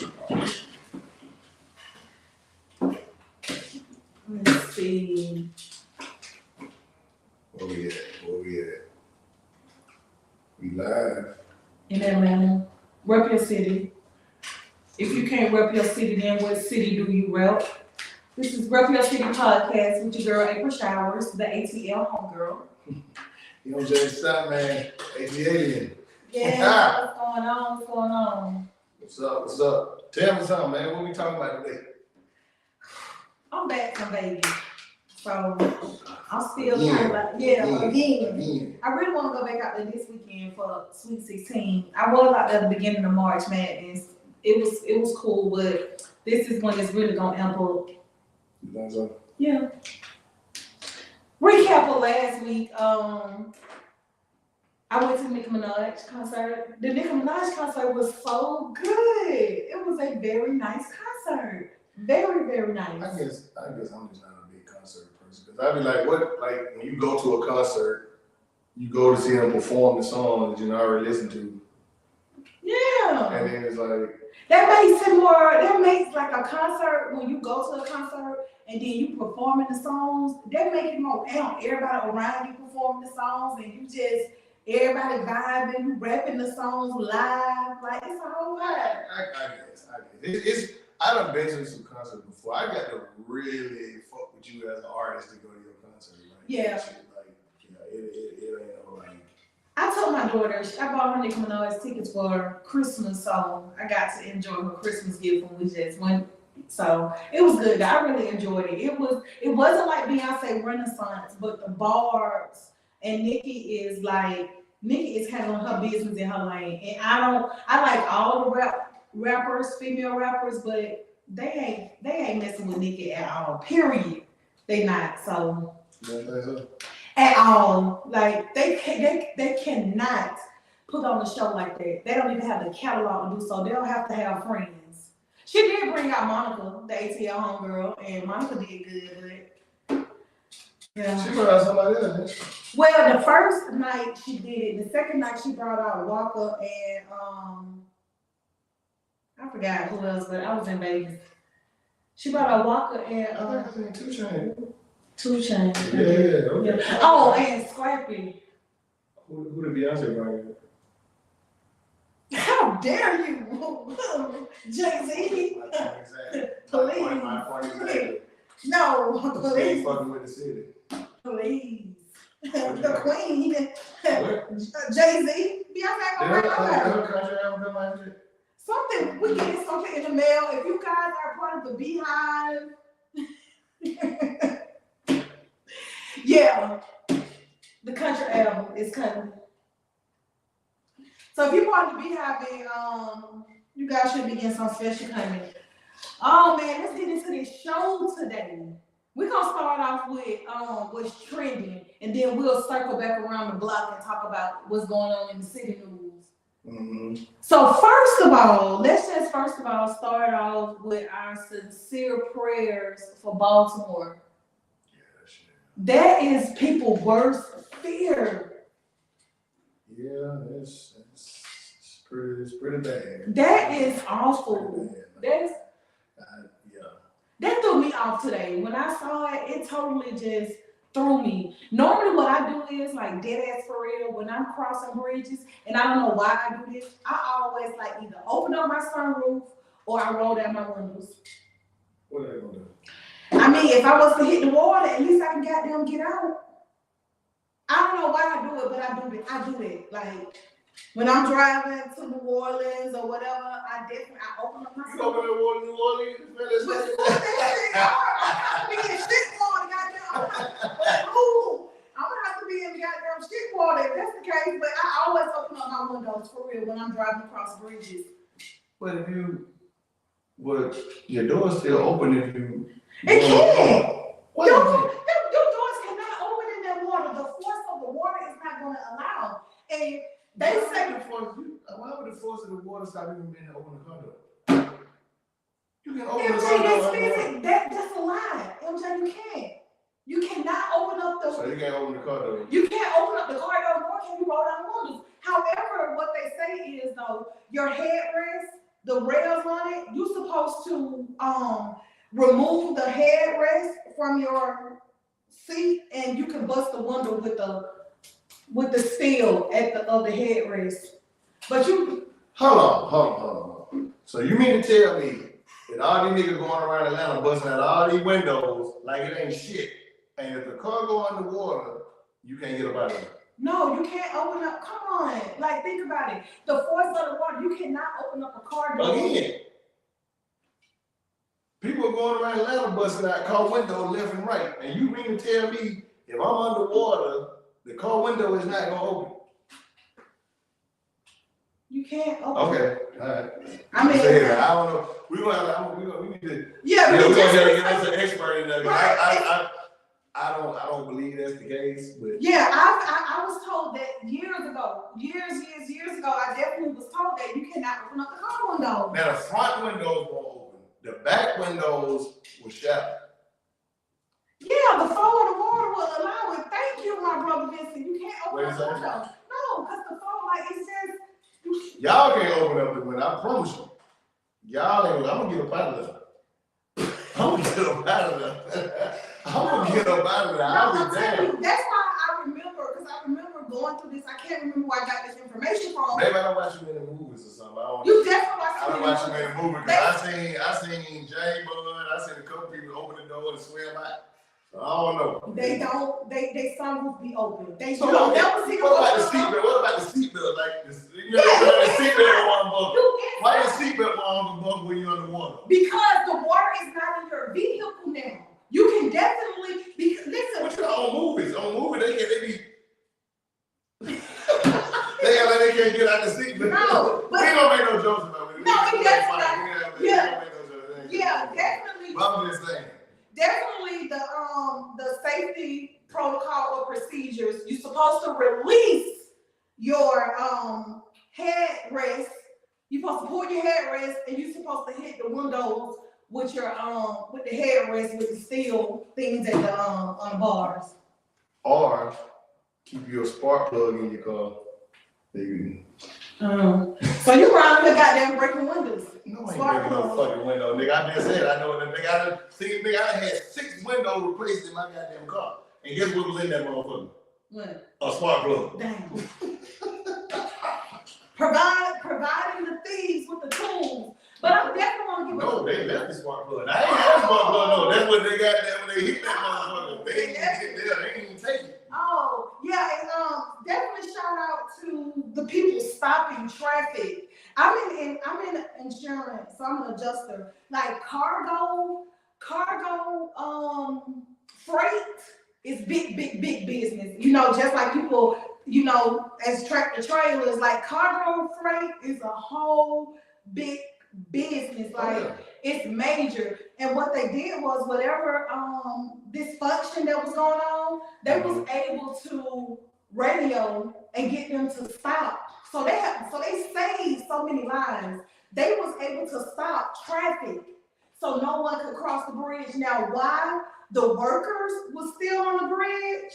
Let's see. Where we at? We live. In Atlanta. Rep your city. If you can't rep your city, then what city do you rep? This is Rep Your City Podcast with your girl April Showers, the ATL homegirl. You know, Jay Stop, man. AT Alien. Yeah, what's going on? What's going on? What's up? Tell me something, man. What we talking about today? I'm back from Vegas. So I'm still kind of like, again. I really want to go back out there this weekend for Sweet 16. I was out there at the beginning of March Madness. It was cool, but this is when it's really gonna amp up. You think so? Yeah. Recap of last week. I went to the Nicki Minaj concert. The Nicki Minaj concert was so good. It was a very nice concert. Very, very nice. I guess I'm just not a big concert person. Because I'd be like, when you go to a concert, you go to see them perform the songs that you already listened to. Yeah. And then it's like, that makes like a concert when you go to a concert and then you performing the songs, that make it more amp. Everybody around you performing the songs and you just, everybody vibing, you rapping the songs live. Like, it's a whole vibe. I guess. I done been to some concerts before. I got to really fuck with you as an artist to go to your concert. Like, yeah. It ain't no like. I told my daughter, I bought her Nicki Minaj tickets for Christmas, so I got to enjoy her Christmas gift when we just went. So it was good. I really enjoyed it. It wasn't like Beyonce Renaissance, but the bars and Nicki is handling her business in her lane. And I like all the rappers, female rappers, but they ain't messing with Nicki at all. Period. They not. So. You don't think so? At all. Like they cannot put on a show like that. They don't even have the catalog to do so. They don't have to have friends. She did bring out Monica, the ATL homegirl, and Monica did good, but yeah. She brought out somebody else, didn't she? Well, the first night she did it. The second night she brought out Walker and I forgot who else, but I was in Vegas. She brought out Walker and I think I seen 2 Chainz. 2 Chainz. Yeah, okay. Yeah. Oh, and Scrappy. Who did Beyonce bring in? How dare you? Jay-Z. Exactly. Please. My point exactly. No, Stay please. fucking with the city. Please. The Queen. What? Jay-Z. Beyonce gonna bring her. Country album come out yet? Something, we get something in the mail. If you guys are part of the Beehive. Yeah. The country album is coming. So if you're part of the Beehive, you guys should be getting some special coming. Oh man, let's get into this show today. We're gonna start off with what's trending, and then we'll circle back around the block and talk about what's going on in the city news. Mm-hmm. So first of all, let's just start off with our sincere prayers for Baltimore. That is people's worst fear. Yeah, it's pretty bad. That is awful. Yeah. That threw me off today. When I saw it, it totally just threw me. Normally what I do is like dead ass for real, when I'm crossing bridges, and I don't know why I do this, I always like either open up my sunroof or I roll down my windows. What are they gonna do? I mean, if I was to hit the water, at least I can goddamn get out. I don't know why I do it, but I do it. Like when I'm driving to New Orleans or whatever, I open up my You open the water in New Orleans? I'm gonna be in shit water, goddamn. Ooh, I'm gonna have to be in the goddamn shit water if that's the case. But I always open up my windows for real when I'm driving across bridges. But your door's still open if you. It can't. Your doors cannot open in that water. The force of the water is not going to allow. And they say, why would the force of the water stop you from being able to open the car door? You can open the car door. That's a lie. MJ, you can't. You cannot open up the. So you can't open the car door. You can't open up the car door, nor can you roll down the windows. However, what they say is though, your headrest the rails on it, you're supposed to remove the headrest from your seat, and you can bust the window with the steel at the headrest. But you Hold on. So you mean to tell me that all these niggas going around Atlanta busting out all these windows like it ain't shit, and if the car go underwater, you can't get up out of it? no, you can't open up. Come on, like think about it. The force of the water, you cannot open up a car door. Again, people going around Atlanta busting out car windows left and right, and you mean to tell me if I'm underwater, the car window is not gonna open? You can't open. Okay, all right. I mean, I don't know. We need to. yeah, Yeah, we're gonna just- get us an expert in that. Right. I don't believe that's the case, but yeah, I was told that years ago, I definitely was told that you cannot open up the car window. now the front windows won't open. The back windows will shut. Yeah, the flow of the water will allow it. Thank you, my brother Vincent. You can't open Wait a up the second. window. No, because the flow, like it says, Y'all can't open up the window. I promise you. Y'all ain't. I'm gonna get up out of there. I'm gonna get up out of there. I'm gonna get up out of there. no, I'll I'm be telling damned. you, that's why I remember, because I remember going through this. I can't remember where I got this information from. Maybe I don't watch you in the movies or something. I don't. You definitely I don't watched watch you in the movie because I seen Jay Bud. I seen a couple people open the door and swim out. So I don't know. They don't. They some will be open. They So don't what never see about the them. seatbelt? What about the seatbelt? Like this, you know, the seatbelt one buckle. You Why can't- the seatbelt one buckle when you're underwater? Because the water is not in your vehicle now. You can definitely listen. What you know, on movies? On movies, they be. They act like they can't get out the seatbelt. No, we but don't make no jokes about it. No, we definitely not. yeah. We don't make no jokes. yeah, definitely, But I'm just saying. definitely the safety protocol or procedures. You're supposed to release your headrest. You're supposed to pull your headrest, and you're supposed to hit the windows with your with the headrest with the steel things at the on the bars. Or keep your spark plug in your car. Maybe. So you around here goddamn breaking windows. No, I ain't Spark breaking no plug. fucking window, nigga. I just said I know that nigga. I had 6 windows replaced in my goddamn car. And guess what was in that motherfucker? What? A spark plug. Damn. Providing the thieves with the tools. But I'm definitely gonna give No, they left the spark plug. I ain't had a spark plug, no. That's what they got there when they hit that motherfucker. They ain't get there. They ain't even take it. Oh, yeah, and definitely shout out to the people stopping traffic. I'm in insurance, so I'm an adjuster. Like cargo freight is big business. You know, just like people, you know, as tractor trailers, like cargo freight is a whole big business. Like it's major. And what they did was whatever dysfunction that was going on, they was able to radio and get them to stop. So they saved so many lives. They was able to stop traffic so no one could cross the bridge. Now, why the workers was still on the bridge,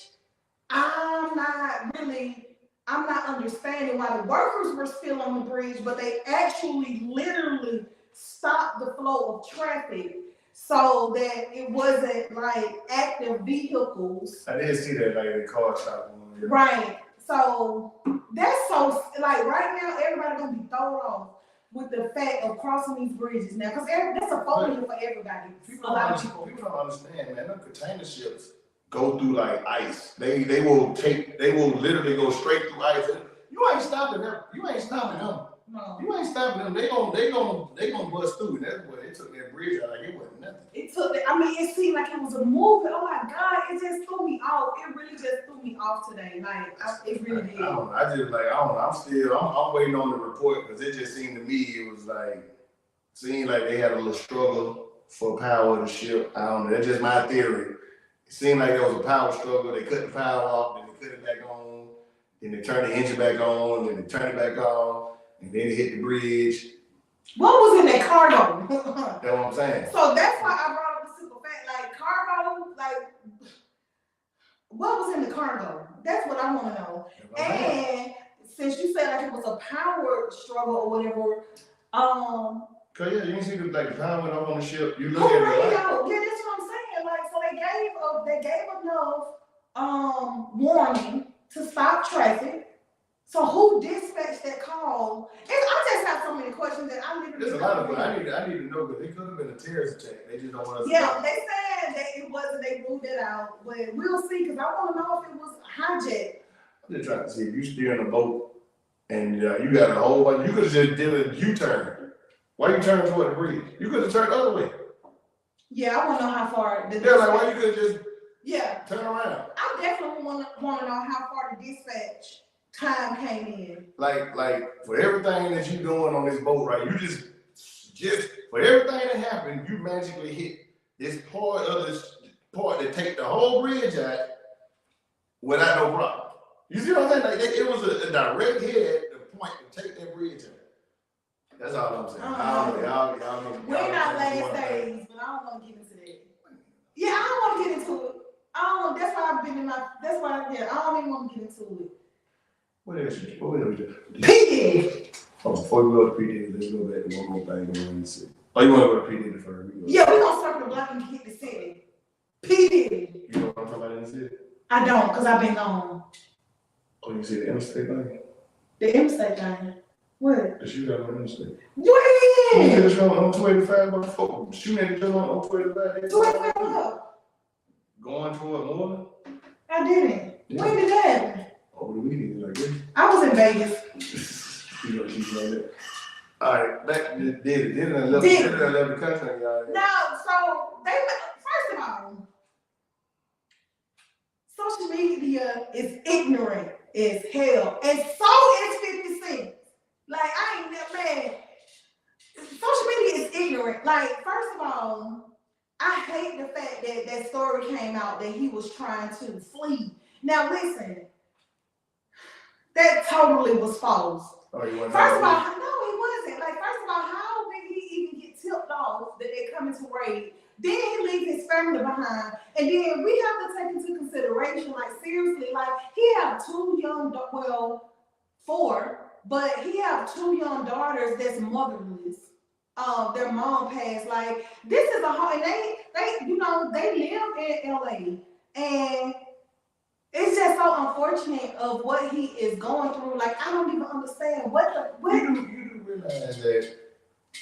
I'm not understanding why the workers were still on the bridge, but they actually literally stopped the flow of traffic so that it wasn't like active vehicles. I did see that, like, the car stop. Right. So that's so, like, right now, everybody gonna be thrown off with the fact of crossing these bridges now, because that's a phobia for everybody. People don't understand, man. Them container ships go through like ice. They will literally go straight through ice. You ain't stopping them. You ain't stopping them. No. You ain't stopping them. They gonna bust through. And that's what they took that bridge out like it wasn't nothing. It seemed like it was a movie. Oh my God, it just threw me off. It really just threw me off today. It really did. I'm waiting on the report because it just seemed to me it was like seemed like they had a little struggle for power of the ship. I don't know. That's just my theory. It seemed like there was a power struggle. They cut the power off, then they cut it back on, then they turned the engine back on, then they turned it back on, and then it hit the bridge. What was in that cargo? That's what I'm saying. So that's why I brought up the simple fact, like cargo, like what was in the cargo? That's what I want to know. And since you said like it was a power struggle or whatever, Cause yeah, you didn't see the power went off on the ship. You Who look at it radio? like, Yeah, that's what I'm saying. Like, so they gave enough warning to stop traffic. So who dispatched that call? And I just have so many questions that I literally. there's a lot of I need to know, but it could have been a terrorist attack. They just don't want us to Yeah, know. they said that it wasn't. They ruled it out, but we'll see. Cause I want to know if it was hijacked. I'm just trying to see if you steer in a boat and you got a whole bunch. You could have just did a U-turn. Why you turn toward the bridge? You could have turned the other way. Yeah, I want to know how far. Yeah, like why you could just turn around. I definitely want to know how far the dispatch time came in. Like for everything that you doing on this boat, right? You just for everything that happened, you magically hit this part of this part that take the whole bridge out without no problem. You see what I'm saying? Like it was a direct hit the point to take that bridge out. That's all I'm saying. Y'all We're not last days, but I don't want to get into that. Yeah, I don't want to get into it. That's why I've been in my. That's why I don't even want to get into it. What else? What else? P. Oh, before we go to P. let's go back to one more thing I want to see. Oh, you want to go to P. first? Yeah, we're gonna circle the block and hit the city. P. You know what I'm talking about in the city? I don't, cause I've been gone. Oh, you see the interstate thing? The interstate thing. What? The shootout on the interstate. When? You just on 285 by 4. Shooting at each other on 285. 285 what? Going toward Moreland? I didn't. Yeah. When did that happen? Over the weekend, I guess. I was in Vegas. You know that. All right, back to did it. I love the country, y'all. No, so they first of all, social media is ignorant as hell, and so is 50 Cent. Like I ain't that man. Social media is ignorant. Like first of all, I hate the fact that that story came out that he was trying to flee. Now listen, that totally was false. Oh, you want First of all, no, he wasn't. Like, first of all, how did he even get tipped off that they're coming to raid? Then he leave his family behind. And then we have to take into consideration, like, seriously, like, he have four, but he have 2 young daughters that's motherless. Their mom passed. Like, this is a hard, and they live in LA. And it's just so unfortunate of what he is going through. Like, I don't even understand what. You do realize that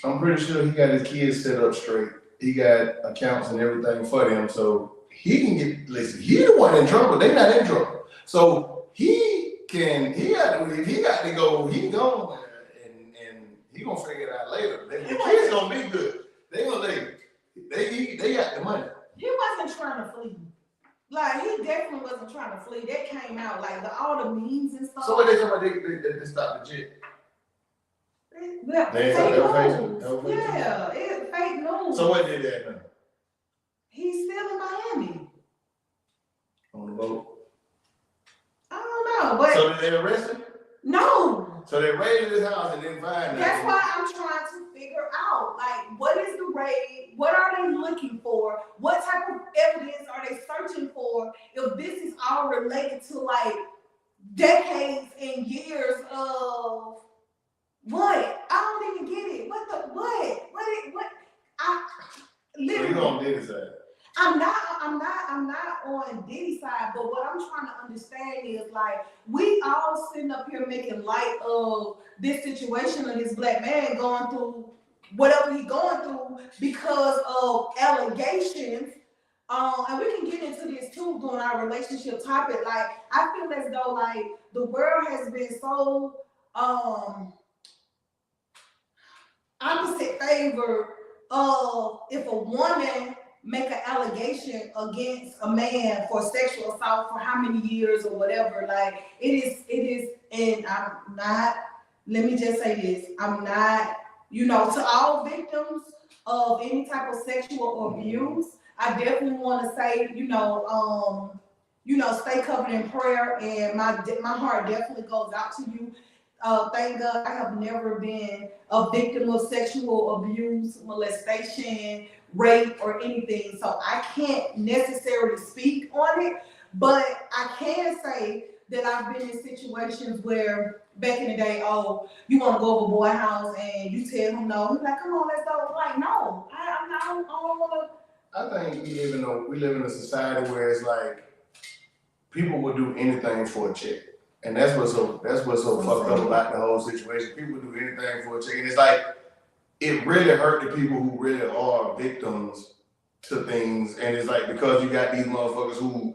I'm pretty sure he got his kids set up straight. He got accounts and everything for them, so he can get. Listen, he the one in trouble. They not in trouble, so he got to go. He gone, and he gonna figure it out later. The kids gonna be good. They got the money. He wasn't trying to flee. Like, he definitely wasn't trying to flee. That came out, like, all the memes and stuff. So what they talking about? They stopped the jet. Yeah, They fake news. Yeah, it's fake news. So what did that now? He's still in Miami. On the boat. I don't know, but So did they arrest him? no. So they raided his house and didn't find nothing. That's why I'm trying to figure out, like, what is the raid? What are they looking for? What type of evidence are they searching for? If this is all related to, like, decades and years of what? I don't even get it. What? I literally. So you on Diddy's side? I'm not on Diddy's side, but what I'm trying to understand is, like, we all sitting up here making light of this situation of this black man going through whatever he's going through because of allegations. And we can get into this too during our relationship topic. Like, I feel as though, like, the world has been so opposite favor of if a woman make an allegation against a man for sexual assault for how many years or whatever. Like, it is, and I'm not, let me just say this, I'm not, to all victims of any type of sexual abuse, I definitely want to say, stay covered in prayer, and my heart definitely goes out to you. Thank God I have never been a victim of sexual abuse, molestation, rape, or anything. So I can't necessarily speak on it, but I can say that I've been in situations where back in the day, oh, you want to go over boy house and you tell him no. He's like, come on, let's go. Like, no, I don't want to. I think we live in a society where it's like people will do anything for a check. And that's what's so fucked up about the whole situation. People do anything for a check. And it's like, it really hurt the people who really are victims to things. And it's like, because you got these motherfuckers who,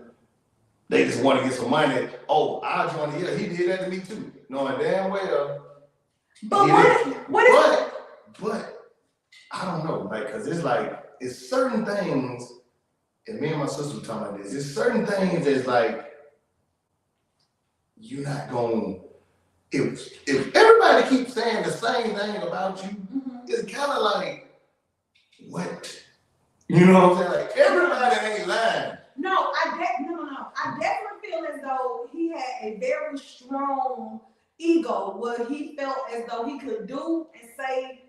they just want to get some money. Oh, I joined here. He did that to me too. Knowing damn well. But But I don't know. Like, cause it's like, it's certain things, and me and my sister were talking about this, it's certain things that's like, you're not going, if everybody keeps saying the same thing about you, it's kind of like, what? You know what I'm saying? Like, everybody ain't lying. No, I definitely feel as though he had a very strong ego where he felt as though he could do and say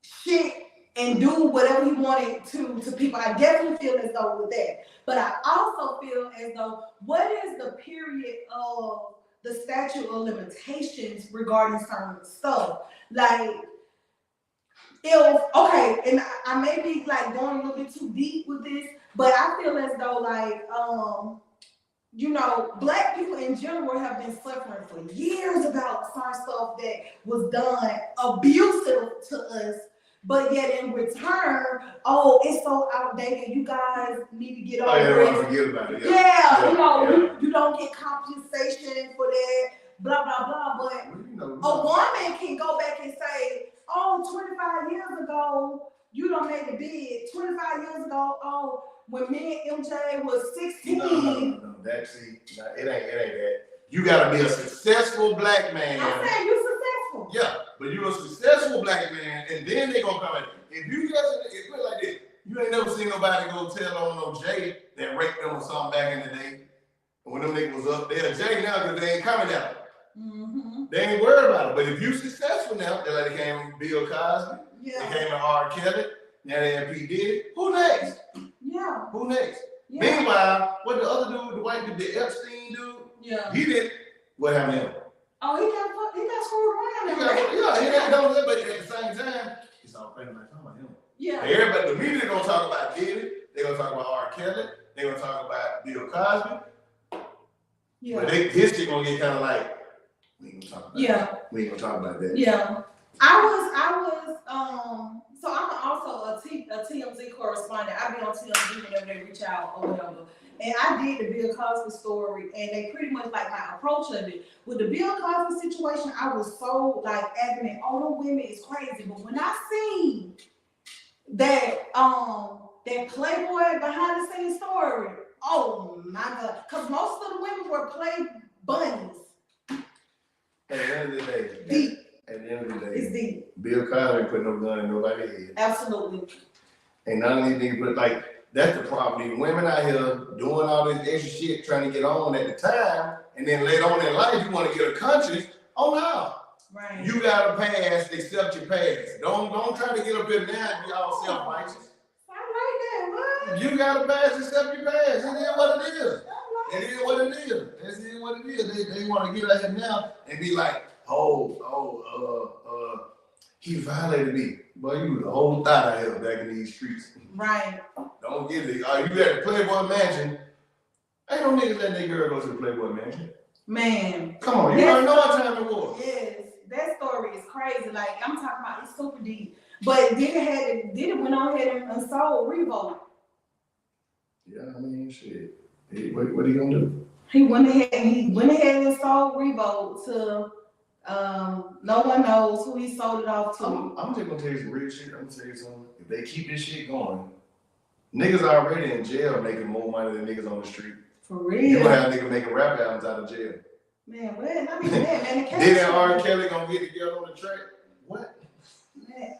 shit and do whatever he wanted to people. I definitely feel as though with that. But I also feel as though, what is the period of the statute of limitations regarding certain stuff? Like, and I may be like going a little bit too deep with this, but I feel as though like, Black people in general have been suffering for years about some stuff that was done abusive to us. But yet in return, oh, it's so outdated. You guys need to get over it. Forget about it. You don't get compensation for that, blah, blah, blah. But a woman can go back and say, oh, 25 years ago, you done made a bid. 25 years ago, oh, when me and MJ was 16. No, it ain't that. You gotta be a successful Black man. I'm saying you successful. Yeah, but you're a successful Black man, and then they gonna come at you. If you just put it like this, you ain't never seen nobody go tell on no Jay that raped them or something back in the day. When them niggas was up there, Jay now, because they ain't coming out. They ain't worried about it. But if you successful now, they like they came with Bill Cosby, they came with R. Kelly, now they have P. Diddy. Who next? Yeah. Who next? Yeah. Meanwhile, what the other dude, the white dude, the Epstein dude, he did. What happened to him? Oh, he got screwed around. He ain't done that, but at the same time, it's all fake like talking about him. Yeah. Everybody, the media gonna talk about Diddy. They gonna talk about R. Kelly. They gonna talk about Bill Cosby. Yeah. But his shit gonna get kind of like, we ain't gonna talk about that. We ain't gonna talk about that. Yeah. I was, so I'm also a TMZ correspondent. I be on TMZ whenever they reach out or whatever. And I did the Bill Cosby story, and they pretty much like my approach of it. With the Bill Cosby situation, I was so like adamant, oh, the women is crazy. But when I seen that that Playboy behind the scenes story, oh my God, because most of the women were play bunnies. At the end of the day, Deep. At the end of the day, It's deep. Bill Cosby ain't put no gun in nobody's head. Absolutely. And none of these niggas, but like, that's the problem. These women out here doing all this extra shit, trying to get on at the time, and then later on in life, you want to get a conscience. Oh no. Right. You got a pass, accept your pass. Don't try to get up here now and be all self-righteous. I like that, what? You got a pass, accept your pass. It is what it is. It is what it is. It is what it is. They want to get out here now and be like, he violated me. Boy, you was a whole thought out here back in these streets. Right. Don't get it. You at the Playboy Mansion. Ain't no niggas letting that girl go to the Playboy Mansion. Man. Come on, you already know what time it was. Yes. That story is crazy. Like, I'm talking about, it's super deep. But Diddy went on ahead and sold Revolt. Yeah, I mean, shit. What are you gonna do? He went ahead and sold Revolt to no one knows who he sold it off to. I'm just gonna tell you some real shit. I'm gonna tell you something. If they keep this shit going, niggas already in jail making more money than niggas on the street. For real. You gonna have niggas making rap albums out of jail. Man, what? I mean, man, Then R. Kelly gonna get together on the track? What? Man.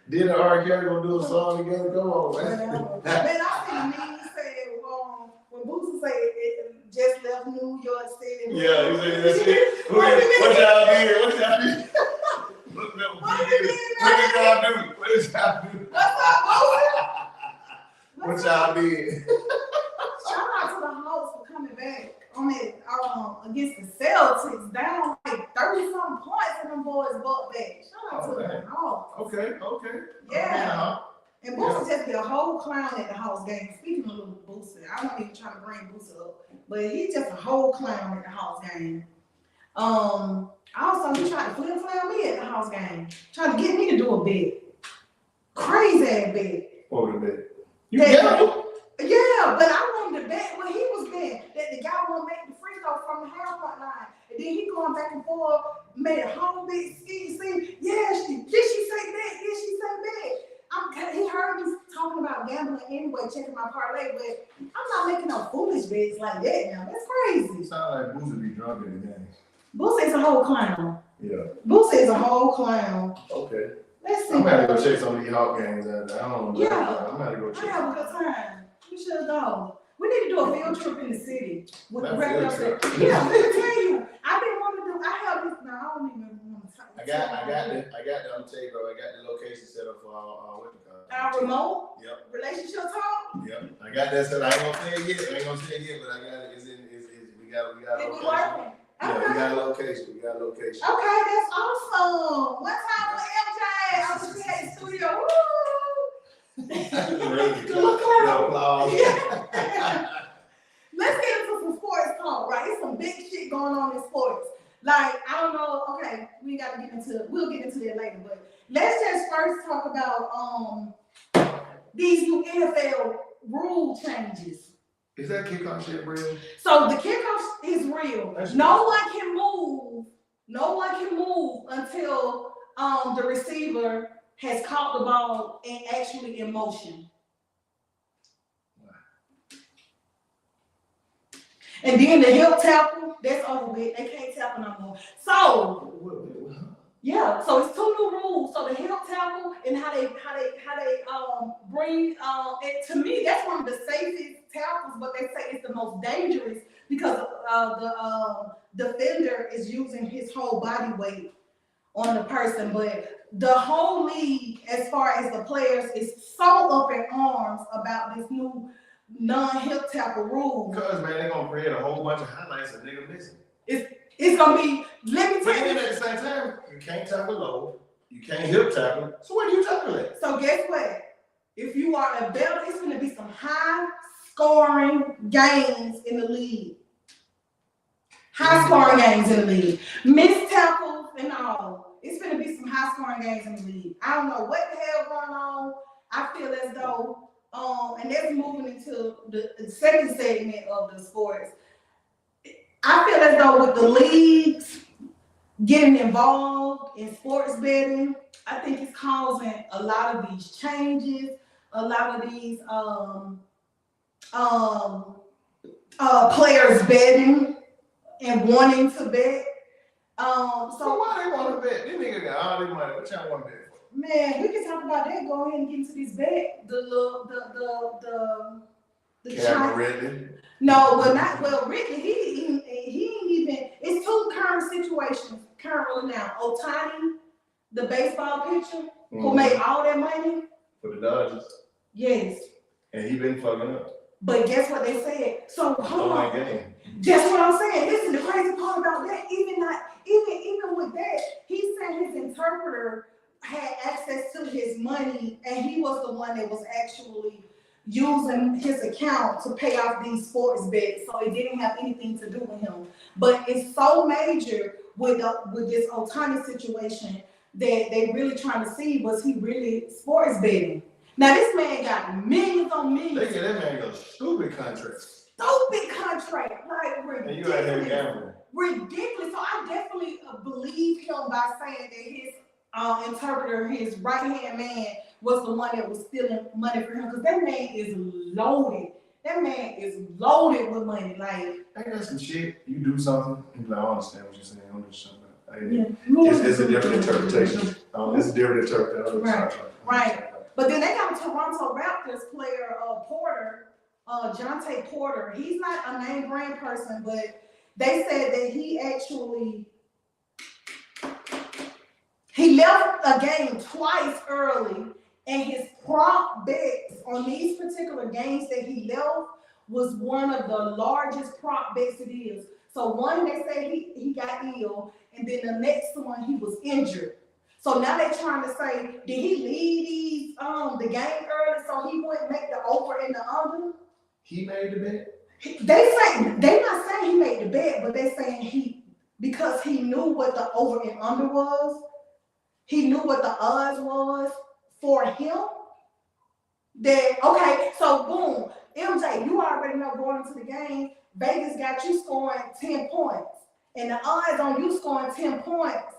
Then R. Kelly gonna do a song together? Go on, man. Man, I see me say when Boosie say it just left New York City. Yeah, he said that shit. What y'all did? What y'all did? What y'all do? What's up, Boosie? What y'all did? Shout out to the host for coming back Okay. Yeah. And Boosie just be a whole clown at the house game. Speaking of little Boosie, I'm not even trying to bring Boosie up, but he's just a whole clown at the house game. Also he tried to flip flam me at the house game, trying to get me to do a bet. Crazy ass bet. What was the bet? You gambled? Yeah, but I wanted to bet what he was betting, that the guy won't make the free throw from the half court line. And then he going back and forth, made a whole big scheme. Yeah, did she say that? Did she say that? He heard me talking about gambling anyway, checking my parlay, but I'm not making no foolish bets like that now. That's crazy. It sounds like Boosie be drunk in the game. Boosie is a whole clown. Yeah. Boosie is a whole clown. Okay. Let's see. I'm gonna go check some of these Hawk games out there. I don't know. Yeah. I'm gonna go I check. have a good time. We should go. We need to do a field trip in the city with the That's regular. field trip. Yeah, let me tell you. I've been wanting to do. I have this. Now I don't even want to talk. I got the. I'm tell you, bro. I got the location set up for what you call it? Our remote. Yep. Relationship talk. Yep. I got that set. I ain't gonna say it yet. But I got it. We got a It location. was working. Yeah, Okay. we got a location. Okay, that's awesome. One time with LJ, I was in the studio. Woo! Look No out. applause. Let's get into some sports talk, right? It's some big shit going on in sports. Like, I don't know, okay, we'll get into that later, but let's just first talk about these new NFL rule changes. Is that kickoff shit real? So the kickoff is real. That's No one can move until the receiver has caught the ball and actually in motion. And then the hip tackle, that's over with. They can't tackle no more. So yeah, so it's two new rules. So the hip tackle and how they bring it, to me, that's one of the safest tackles, but they say it's the most dangerous because the defender is using his whole body weight on the person. But the whole league, as far as the players, is so up in arms about this new non-hip tackle rule. Because man, they're gonna create a whole bunch of highlights of nigga missing. It's gonna be, let me But tell then you. at the same time, you can't tackle low, you can't hip tackle. So what do you tackle at? So guess what? If you are a better, it's gonna be some high scoring games in the league. High scoring games in the league. Missed tackles and all. It's gonna be some high scoring games in the league. I don't know what the hell going on. I feel as though, and that's moving into the second segment of the sports. I feel as though with the leagues getting involved in sports betting, I think it's causing a lot of these changes, a lot of these players betting and wanting to bet. So why they want to bet? These niggas got all this money. What y'all want to bet for? Man, we can talk about that. Go ahead and get into this bet. Calvin Ridley. No, Ridley, he ain't even. It's two current situations currently now. Ohtani, the baseball pitcher who made all that money. For the Dodgers. Yes. And he been fucking up. But guess what they said? So hold on. Game. That's what I'm saying. Listen, the crazy part about that, even with that, he said his interpreter had access to his money, and he was the one that was actually using his account to pay off these sports bets, so it didn't have anything to do with him. But it's so major with this Ohtani situation that they really trying to see, was he really sports betting? Now this man got millions on millions. They get that man a stupid contract. Stupid contract, like ridiculous. And you out here gambling. Ridiculous. So I definitely believe him by saying that his interpreter, his right-hand man, was the one that was stealing money from him, because that man is loaded. That man is loaded with money. Like, I got some shit. You do something, you like, I understand what you're saying. I'm just something. yeah. It's a different interpretation. It's a different interpretation. Right. But then they got a Toronto Raptors player, Porter, Jonte Porter. He's not a name brand person, but they said that he actually left a game twice early, and his prop bets on these particular games that he left was one of the largest prop bets it is. So one, they say he got ill, and then the next one he was injured. So now they're trying to say, did he leave these the game early so he wouldn't make the over and the under? He made the bet. They not saying he made the bet, but they saying because he knew what the over and under was, he knew what the odds was for him. Then okay, so boom, MJ, you already know going into the game, Vegas got you scoring 10 points. And the odds on you scoring 10 points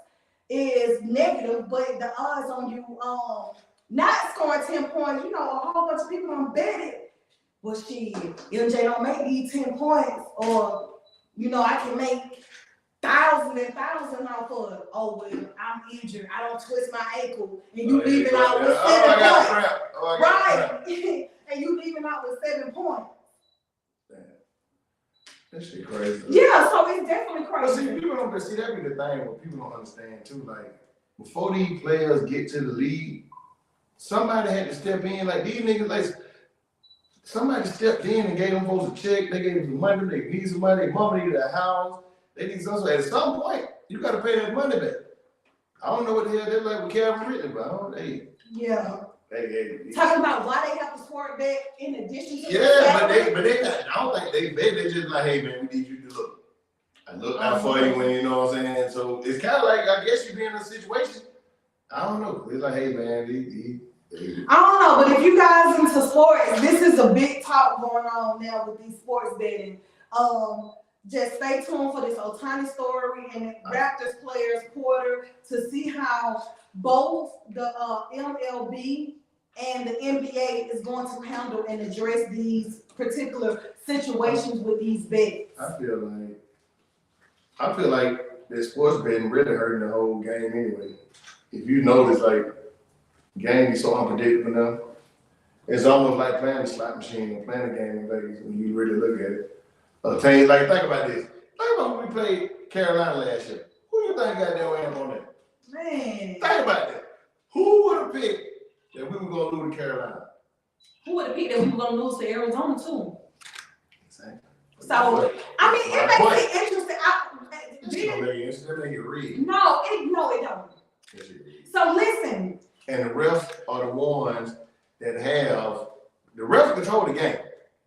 is negative, but the odds on you not scoring 10 points, you know, a whole bunch of people don't bet it. Well, shit, MJ don't make these 10 points, or, you know, I can make thousands and thousands off of it. Oh, well, I'm injured. I don't twist my ankle. And you leaving out with 7 points. Right. And you leaving out with 7 points. That shit crazy. Yeah, so it's definitely crazy. See, people don't see that be the thing what people don't understand too. Like, before these players get to the league, somebody had to step in. Like these niggas, like somebody stepped in and gave them folks a check. They gave them some money. They need some money. Their mama needed a house. They need something. At some point, you got to pay that money back. I don't know what the hell they're like with Calvin Ridley, but I don't. Yeah. Hey. Talking about why they have to swerve back in addition to but they got, I don't think they bet. They just like, hey man, we need you to look. I look out for you when you know what I'm saying. So it's kind of like, I guess you be in a situation. I don't know. It's like, hey man, I don't know, but if you guys into sports, this is a big talk going on now with these sports betting. Just stay tuned for this Ohtani story and the Raptors players Porter to see how both the MLB and the NBA is going to handle and address these particular situations with these bets. I feel like the sports betting really hurting the whole game anyway. If you notice, like, game is so unpredictable now. It's almost like playing a slot machine or playing a game in Vegas when you really look at it. Think about this. Think about when we played Carolina last year. Who you think got their hand on that? Man. Think about that. Who would have picked that we were going to lose to Carolina? Who would have picked that we were going to lose to Arizona too? Exactly. So, I mean, it makes it interesting. That make it read. No, it don't. So listen. And the refs are the ones that have, the refs control the game.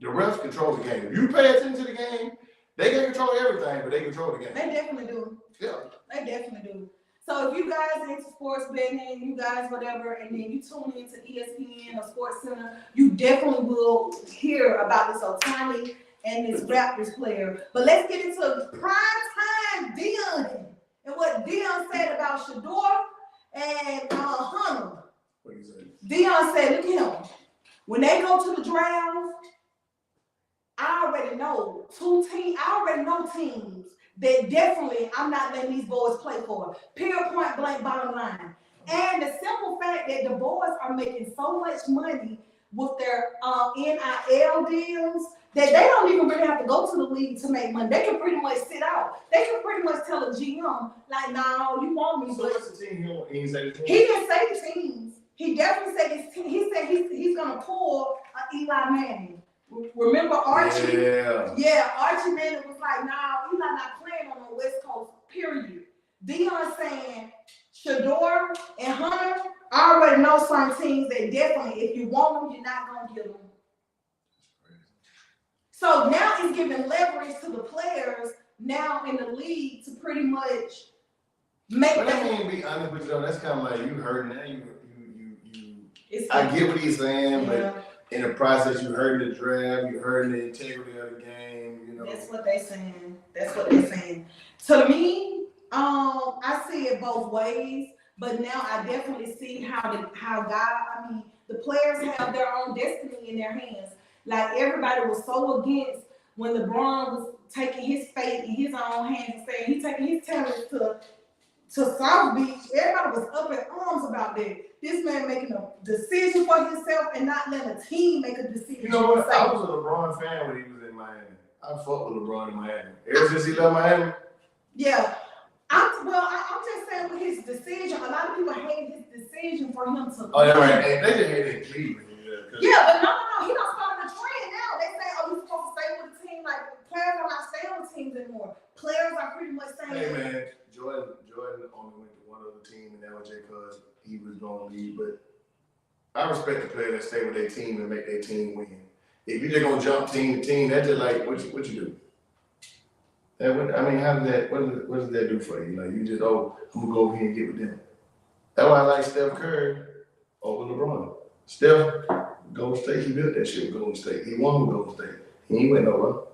The refs control the game. If you pay attention to the game, they can control everything, but they control the game. They definitely do. Yeah. They definitely do. So if you guys are into sports betting, you guys whatever, and then you tune into ESPN or Sports Center, you definitely will hear about this Ohtani and this Raptors player. But let's get into primetime Deion and what Deion said about Shedeur and Hunter. What he said? Deion said, look at him. When they go to the draft, I already know teams that definitely I'm not letting these boys play for. Period, point blank, bottom line. And the simple fact that the boys are making so much money with their NIL deals that they don't even really have to go to the league to make money. They can pretty much sit out. They can pretty much tell a GM, like, no, you want me. So what's the team he didn't say the team? He didn't say the teams. He definitely said his team. He said he's going to pull Eli Manning. Remember Archie? Yeah, Archie Manning was like, nah, Eli not playing on the West Coast, period. Deion saying Shedeur and Hunter, I already know some teams that definitely, if you want them, you're not going to get them. So now it's giving leverage to the players now in the league to pretty much make but them. I mean, be honest with you though, that's kind of like you heard now. I get what he's saying, but in the process, you heard the draft, you heard the integrity of the game, you know. That's what they're saying. So to me, I see it both ways, but now I definitely see how the players have their own destiny in their hands. Like everybody was so against when LeBron was taking his fate in his own hands and saying he's taking his talents to South Beach. Everybody was up in arms about that. This man making a decision for himself and not letting a team make a decision. You know what? I was a LeBron fan when he was in Miami. I fucked with LeBron in Miami. Ever since he left Miami? Yeah. I'm just saying with his decision, a lot of people hate his decision for him to. Oh, yeah, right. They just hate it in Cleveland. Yeah, but no. He don't start a trend now. They say, oh, you're supposed to stay with the team. Like, players are not staying with teams anymore. Players are pretty much saying. Hey, man. Jordan only went to one other team, and that was just because he was going to leave. But I respect the player that stay with their team and make their team win. If you just gonna jump team to team, that's just like what you do. How does that? What does that do for you? Like you just I'm gonna go over here and get with them. That's why I like Steph Curry over LeBron. Steph, Golden State, he built that shit with Golden State. He won with Golden State. He ain't went nowhere.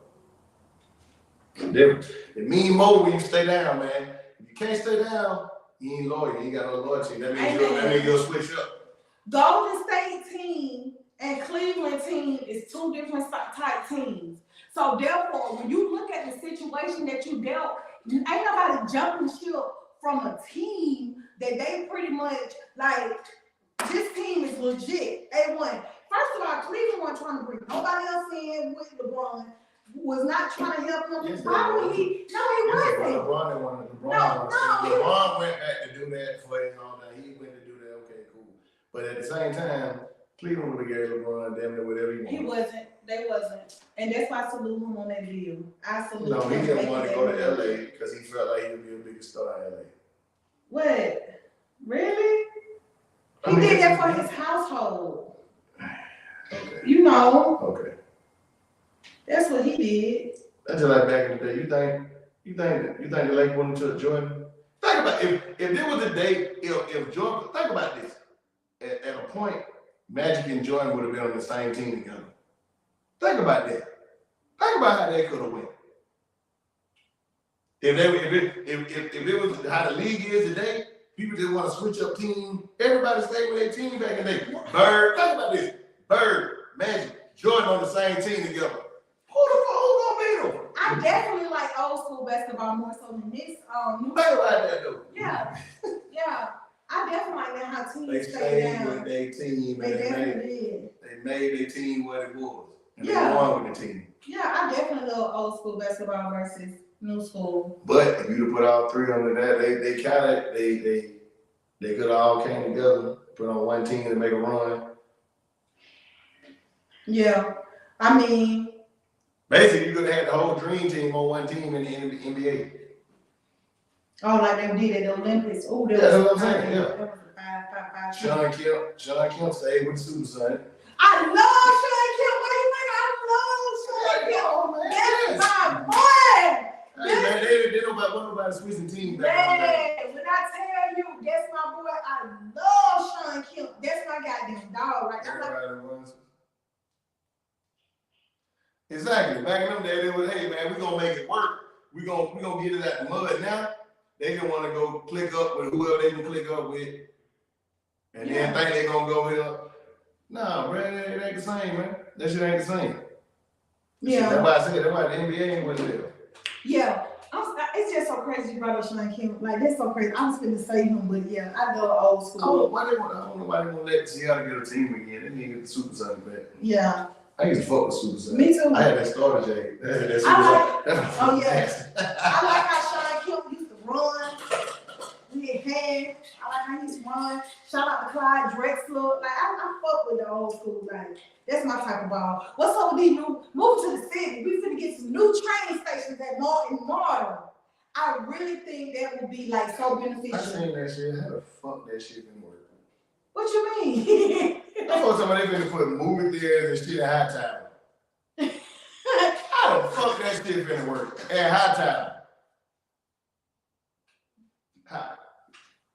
It mean more when you stay down, man. If you can't stay down, you ain't loyal. You ain't got no loyalty. That means you'll switch up. Golden State team and Cleveland team is two different type teams. So therefore, when you look at the situation that you dealt, ain't nobody jumping ship from a team that they pretty much like. This team is legit. A1. First of all, Cleveland wasn't trying to bring nobody else in with LeBron. Was not trying to help him. Yes, Why would he? No, he wasn't. LeBron went back to do that for his own thing. He went to do that. Okay, cool. But at the same time, Cleveland would have gave LeBron damn near whatever he wanted. He wasn't. They wasn't. And that's why I salute him on that deal. I salute him. No, he didn't want to go to LA because he felt like he would be a bigger star in LA. What? Really? He did that for his household. Okay. You know. Okay. That's what he did. That's just like back in the day. You think the Lakers wanted to Jordan? Think about if there was a day if Jordan. Think about this. At a point, Magic and Jordan would have been on the same team together. Think about that. Think about how they could have went. If it was how the league is today, people just want to switch up team. Everybody stay with their team back in the day. Bird, think about this. Bird, Magic, Jordan on the same team together. Who gonna beat them? I definitely like old school basketball more so than this. Think about that though. Yeah. I definitely like that how teams They stay stayed down. with their team They and definitely did. they made their team what it was. And Yeah. they won with the team. Yeah, I definitely love old school basketball versus new school. But if you'd put all three on that, they could have all came together, put on one team to make a run. Yeah. I mean, basically you could have had the whole dream team on one team in the NBA. oh, like they did at the Olympics. Oh, Yeah, that's what I'm saying, yeah. That was a 5-5-5. Sean Kemp stayed with the Super Son. I love Sean Kemp. Wait, I love Sean Kemp. That's my boy. Hey man, they nobody switching teams back. Man, when I tell you that's my boy, I love Sean Kemp. That's my goddamn dog right there. Everybody runs. Exactly. Back in them days, it was, hey man, we gonna make it work. We gonna get it out the mud. Now they just want to go click up with whoever they can click up with, and then think they gonna go here. Nah, bro, it ain't the same, man. That shit ain't the same. Yeah. That's why I said. That's why the NBA ain't what it is. Yeah. It's just so crazy you brought up Sean Kemp. Like, that's so crazy. I was going to say him, but yeah, I love old school. I don't know why they want to let Seattle get a team again. They need to get the Super Sons back. Yeah. I used to fuck with Super Sons. Me too. I had that starter jacket. Oh, yeah. I like how Sean Kemp used to run. We had hands. I like how he used to run. Shout out to Clyde Drexler. Like, I fuck with the old school. Like, that's my type of ball. What's up with these new, move to the city. We finna get some new train stations at Martin. I really think that would be like so beneficial. I seen that shit. How the fuck that shit been working? What you mean? I thought somebody finna put movie theaters and shit at High Time. How the fuck that shit finna work at High Time?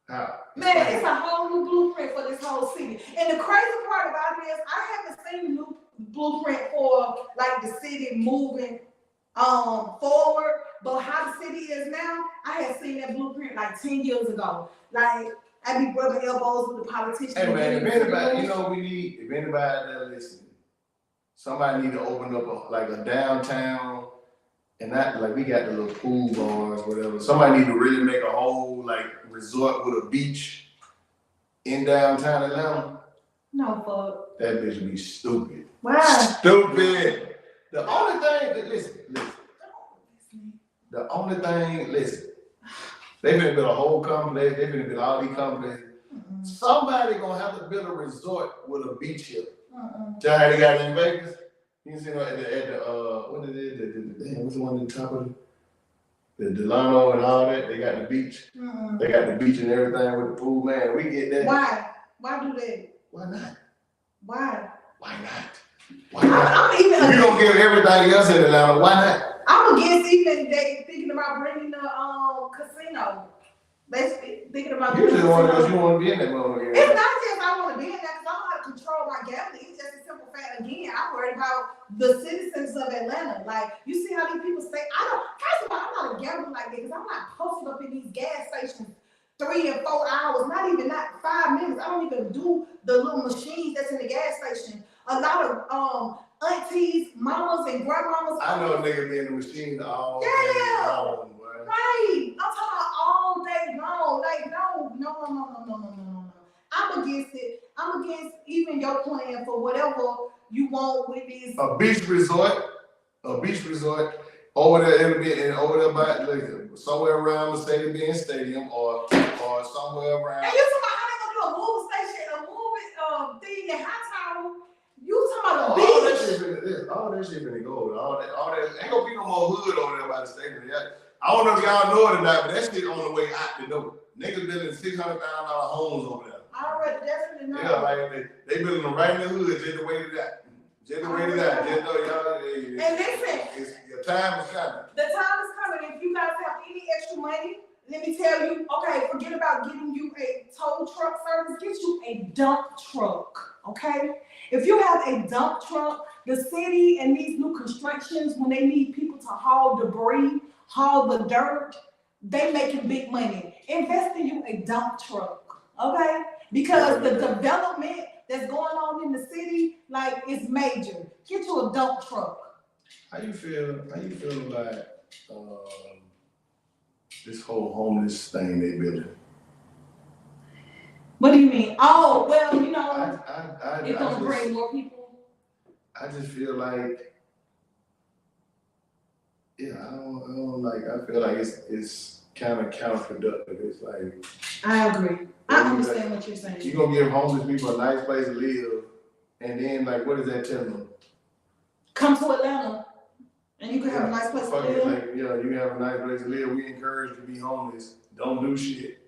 How? Man, it's a whole new blueprint for this whole city. And the crazy part about it is I haven't seen a new blueprint for like the city moving forward. But how the city is now, I had seen that blueprint like 10 years ago. Like, I be rubbing elbows with the politicians. Hey man, if anybody, if anybody that listening, somebody need to open up a downtown, and not like we got the little pool bars, whatever. Somebody need to really make a whole like resort with a beach in downtown Atlanta. No fuck. That bitch would be stupid. Wow. Stupid. The only thing, listen. The only thing, they finna build a whole complex, they finna build all these complexes. Somebody gonna have to build a resort with a beach here. Just how they got in Vegas. You see at the what is it? What's the one at the top of The Delano and all that, they got the beach. Mm-mm. They got the beach and everything with the pool, man. We get that. Why? Why do that? Why not? Why? Why not? Why not? I'm even. If you don't give everything else in Atlanta, why not? I'm against even they thinking about bringing the casino. They thinking about You doing just the want because casino. you want to be in that motherfucker. It's not just I want to be in that because I know how to control my gambling. It's just a simple fact. Again, I'm worried about the citizens of Atlanta. Like, you see how these people say, first of all, I'm not a gambler like that because I'm not posted up in these gas stations 3 and 4 hours, not 5 minutes. I don't even do the little machines that's in the gas station. A lot of aunties, mamas, and grandmamas. I know a nigga be in the machine all day long, boy. Right. I'm talking about all day long. Like, no. I'm against it. I'm against even your plan for whatever you want with this. A beach resort over there, it'll be over there by like, somewhere around Mercedes-Benz Stadium or somewhere around. And you talking about how they gonna do a movie station, a movie thing in Hightower? You talking about a beach? All that shit finna go. All that ain't gonna be no more hood over there by the stadium. Yeah. I don't know if y'all know it or not, but that shit on the way out the door. Niggas building $600,000 homes over there. I already definitely know. Yeah, like they building them right in the hood, just to wait it out. Just to wait it out. Just know y'all. And listen, your time is coming. the time is coming. If you guys have any extra money, let me tell you, okay, forget about getting you a tow truck service. Get you a dump truck, okay? If you have a dump truck, the city and these new constructions, when they need people to haul debris, haul the dirt, they making big money. Invest in you a dump truck, okay? Because the development that's going on in the city, like, is major. Get you a dump truck. How you feel about this whole homeless thing they building? What do you mean? Oh, well, you know, it's I gonna bring more people. I just feel like, yeah, I feel like it's kind of counterproductive. It's like, I agree. I understand what you're saying. you're gonna give homeless people a nice place to live, and then like, what does that tell them? Come to Atlanta, and you can have a nice place to live. Like, yeah, you can have a nice place to live. We encourage you to be homeless. Don't do shit.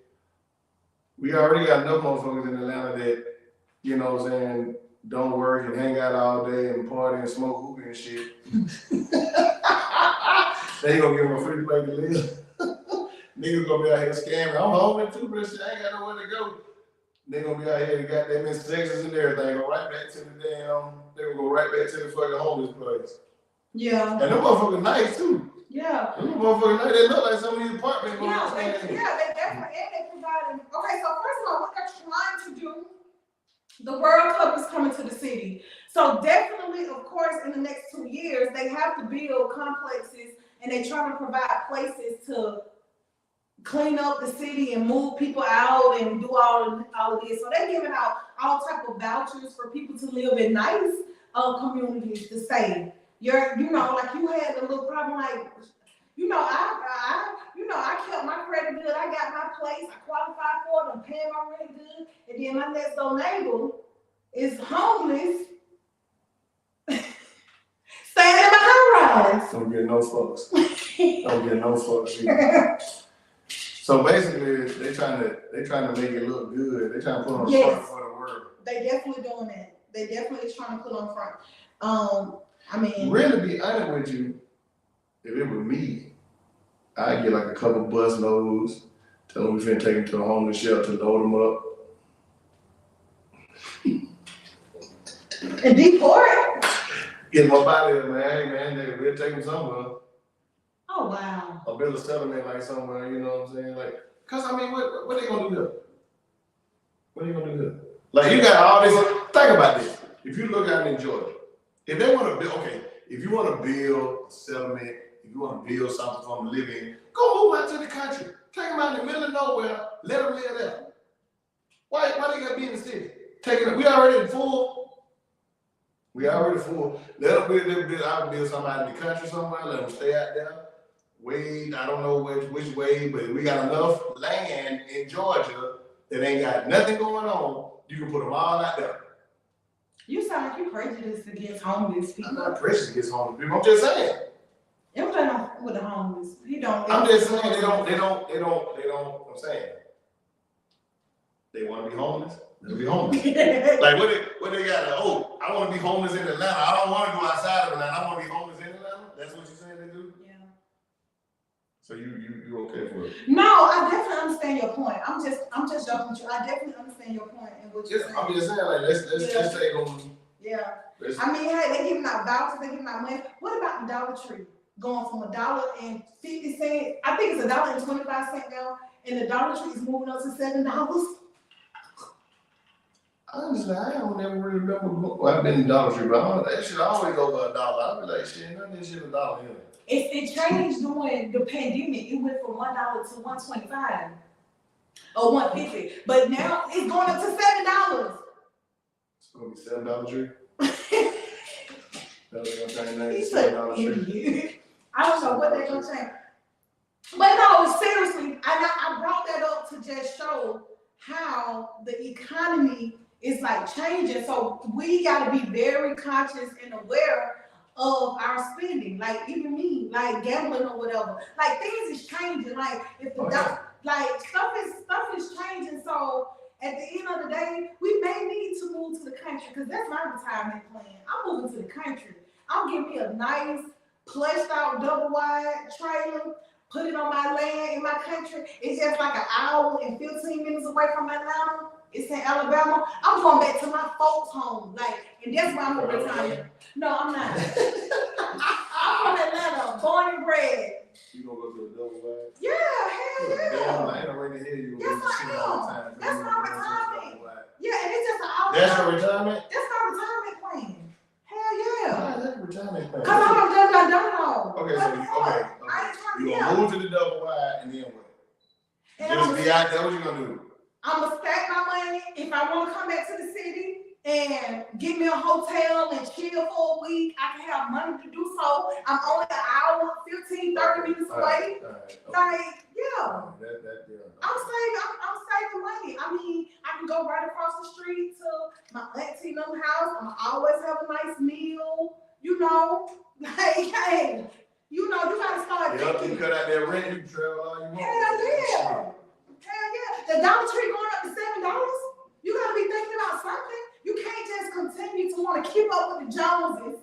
We already got enough motherfuckers in Atlanta that, you know what I'm saying, don't work and hang out all day and party and smoke hookah and shit. They gonna give them a free place to live. Niggas gonna be out here scamming. I'm homeless too, but shit, I ain't got nowhere to go. They gonna be out here, they got them in sections and everything. Go right back to the damn, they gonna go right back to the fucking homeless place. Yeah. And them motherfuckers nice too. Yeah. Them motherfuckers nice. They look like some of these apartments. Yeah, they definitely, and they providing. Okay, so first of all, what they're trying to do, the World Cup is coming to the city. So definitely, of course, in the next 2 years, they have to build complexes and they're trying to provide places to clean up the city and move people out and do all of this. So they're giving out all type of vouchers for people to live in nice communities to stay. You know, like you had a little problem, like, you know, I kept my credit good. I got my place. I qualified for it. I'm paying my rent good. And then my next door neighbor is homeless, staying in my garage. Don't get no fucks. Don't get no fucks. So basically, they trying to make it look good. They trying to put on front for the world. They definitely doing that. They definitely trying to put on front. I mean, really, to be honest with you, if it were me, I'd get like a couple bus loads, tell them we finna take them to a homeless shelter, load them up. and deport. Get them up out of there, man. Hey, man, we'll take them somewhere. Oh wow. Or build a settlement like somewhere, you know what I'm saying? Like, cause I mean, what they gonna do there? What are you gonna do there? Like, you got all this. Think about this. If you look out in Georgia, if they want to build, if you want to build a settlement, if you want to build something for them to live in, go move out to the country. Take them out in the middle of nowhere. Let them live there. Why they gotta be in the city? We already full. Let them build something out in the country somewhere. Let them stay out there. Wade, I don't know which way, but we got enough land in Georgia that ain't got nothing going on. You can put them all out there. You sound like you prejudiced against homeless I'm people. not prejudiced against homeless people. I'm just saying. Everybody don't for the homeless. He don't. I'm just saying they don't, I'm saying. They wanna be homeless, they'll be homeless. Like what they got, oh, I wanna be homeless in Atlanta, I don't wanna go outside of Atlanta, I wanna be homeless in Atlanta, that's what you're saying they do? Yeah. So you okay for it? No, I definitely understand your point. I'm just joking with you. I definitely understand your point and what you're saying. I'm just saying, like, let's take on. Yeah. I mean, hey, they giving out vouchers, they giving out money. What about the Dollar Tree? Going from $1.50, I think it's $1.25 now, and the Dollar Tree is moving up to $7. Honestly, I don't never really remember. Well, I've been in Dollar Tree, but that shit always over $1. I'll be like, shit, none of this shit $1 here. It changed during the pandemic. It went from $1 to $1.25 or $1.50, but now it's going up to $7. It's gonna be $7 tree. That's gonna change that. He's $7 an tree. idiot. I don't know what they're gonna change. But no, seriously, I brought that up to just show how the economy is like changing. So we gotta be very conscious and aware of our spending. Like even me, like gambling or whatever. Like things is changing. Like if the like stuff is changing. So at the end of the day, we may need to move to the country because that's my retirement plan. I'm moving to the country. I'm getting me a nice, plushed out, double wide trailer, put it on my land in my country. It's just like an hour and 15 minutes away from Atlanta. It's in Alabama. I'm going back to my folks' home. Like, and that's why I'm gonna retire. No, I'm not. I'm from Atlanta, born and bred. You gonna go to a double wide? Yeah, hell yeah. I ain't already hear you. Yes, I am. That's my retirement. Yeah, and it's just an hour. That's your retirement? That's my retirement plan. Hell yeah. Why is that a retirement plan? Cause I'm done it all. Okay, so you gonna move to the double wide and then what? And Just be out there, what you gonna do? I'm gonna stack my money if I want to come back to the city and get me a hotel and chill for a week. I can have money to do so. I'm only an hour, 15, 30 minutes away. Like, yeah. I'm saving money. I mean, I can go right across the street to my auntie house. I'm always have a nice meal, you know. Like, hey, you know, you gotta start thinking. You cut out that rent, you can travel all you want. Hell yeah. Hell yeah. The Dollar Tree going up to $7. You gotta be thinking about something. You can't just continue to want to keep up with the Joneses.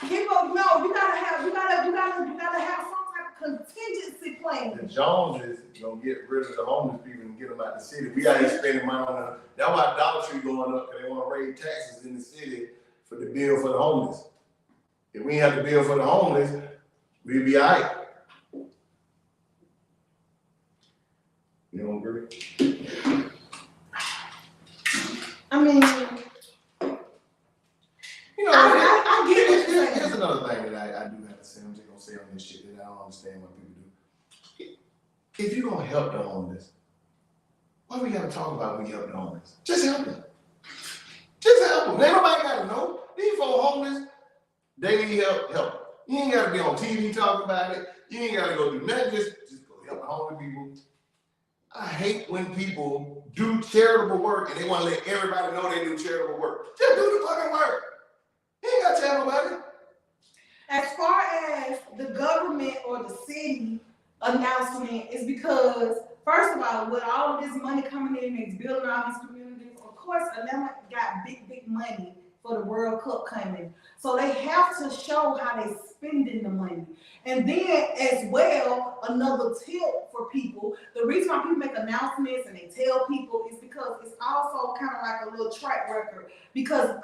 Keep up. No, you gotta have some type of contingency plan. The Joneses gonna get rid of the homeless people and get them out the city. We out here spending money on them. That's why Dollar Tree going up, because they want to raise taxes in the city for the bill for the homeless. If we ain't have the bill for the homeless, we'd be all right. You don't agree? I mean, you know, I get what you're saying. Here's another thing that I do have to say. I'm just gonna say on this shit that I don't understand what people do. If you're gonna help the homeless, why we gotta talk about we help the homeless? Just help them. Just help them. Ain't nobody gotta know. These folk homeless, they need help. You ain't gotta be on TV talking about it. You ain't gotta go do nothing. Just go help the homeless people. I hate when people do charitable work and they want to let everybody know they do charitable work. Just do the fucking work. You ain't got to tell nobody. As far as the government or the city announcement is because, first of all, with all of this money coming in and building all these communities, of course, Atlanta got big money for the World Cup coming. So they have to show how they spending the money. And then as well, another tip for people, the reason why people make announcements and they tell people is because it's also kind of like a little track record. Because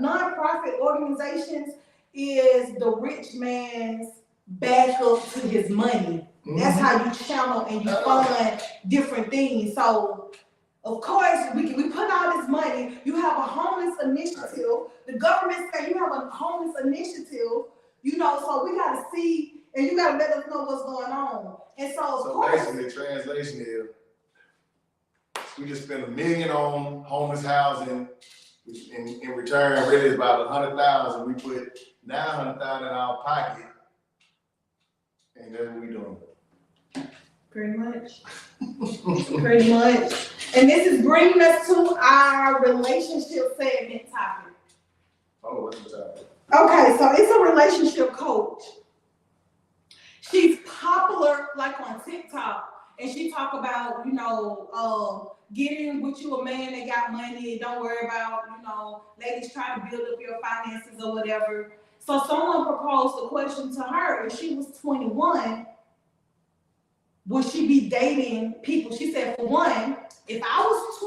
nonprofit organizations is the rich man's backup to his money. Mm-hmm. That's how you channel and you fund different things. So of course, we put all this money. You have a homeless initiative. The government say you have a homeless initiative. You know, so we got to see, and you got to let us know what's going on. And so, of course, basically, the translation is we just spent $1 million on homeless housing. In return, really, it's about $100,000. We put $900,000 in our pocket, and that's what we doing. Pretty much. Pretty much. And this is bringing us to our relationship segment topic. Oh, what's the topic? Okay, so it's a relationship coach. she's popular like on TikTok, and she talk about, you know, getting with you a man that got money. Don't worry about, you know, ladies trying to build up your finances or whatever. So someone proposed a question to her if she was 21, would she be dating people? She said, for one, if I was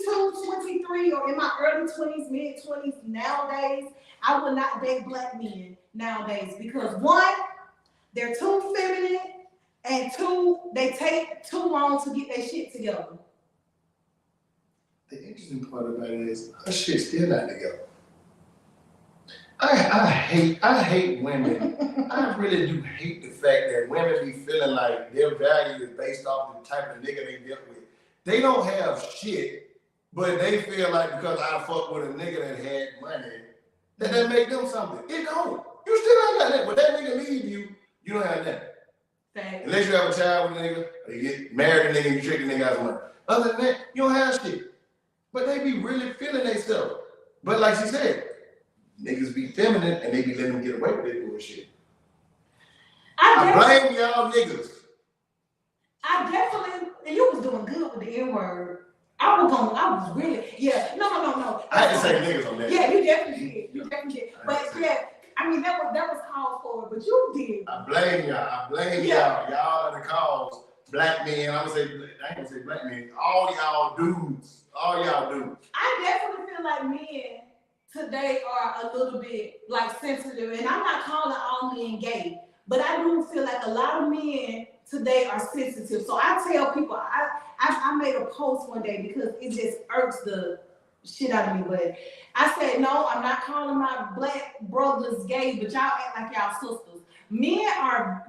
22, 23, or in my early 20s, mid 20s nowadays, I would not date black men nowadays because one, they're too feminine, and two, they take too long to get their shit together. The interesting part about it is her shit still not together. I hate women. I really do hate the fact that women be feeling like their value is based off the type of nigga they dealt with. They don't have shit, but they feel like because I fuck with a nigga that had money, that make them something. It don't. You still ain't got that. When that nigga leave you, you don't have that. Thanks. Unless you have a child with a nigga, or you get married a nigga, you trick the nigga out of money. Other than that, you don't have shit. But they be really feeling themselves. But like she said, niggas be feminine and they be letting them get away with that bullshit. I blame y'all niggas. I definitely, and you was doing good with the N-word. I was really, yeah, no. I had to say niggas on that. Yeah, you definitely did. But yeah, I mean, that was called for, but you did. I blame y'all. Y'all are the cause. Black men, I ain't gonna say black men, all y'all dudes. I definitely feel like men today are a little bit like sensitive, and I'm not calling all men gay, but I do feel like a lot of men today are sensitive. So I tell people, I made a post one day because it just irks the shit out of me, but I said, no, I'm not calling my black brothers gay, but y'all act like y'all sisters. Men are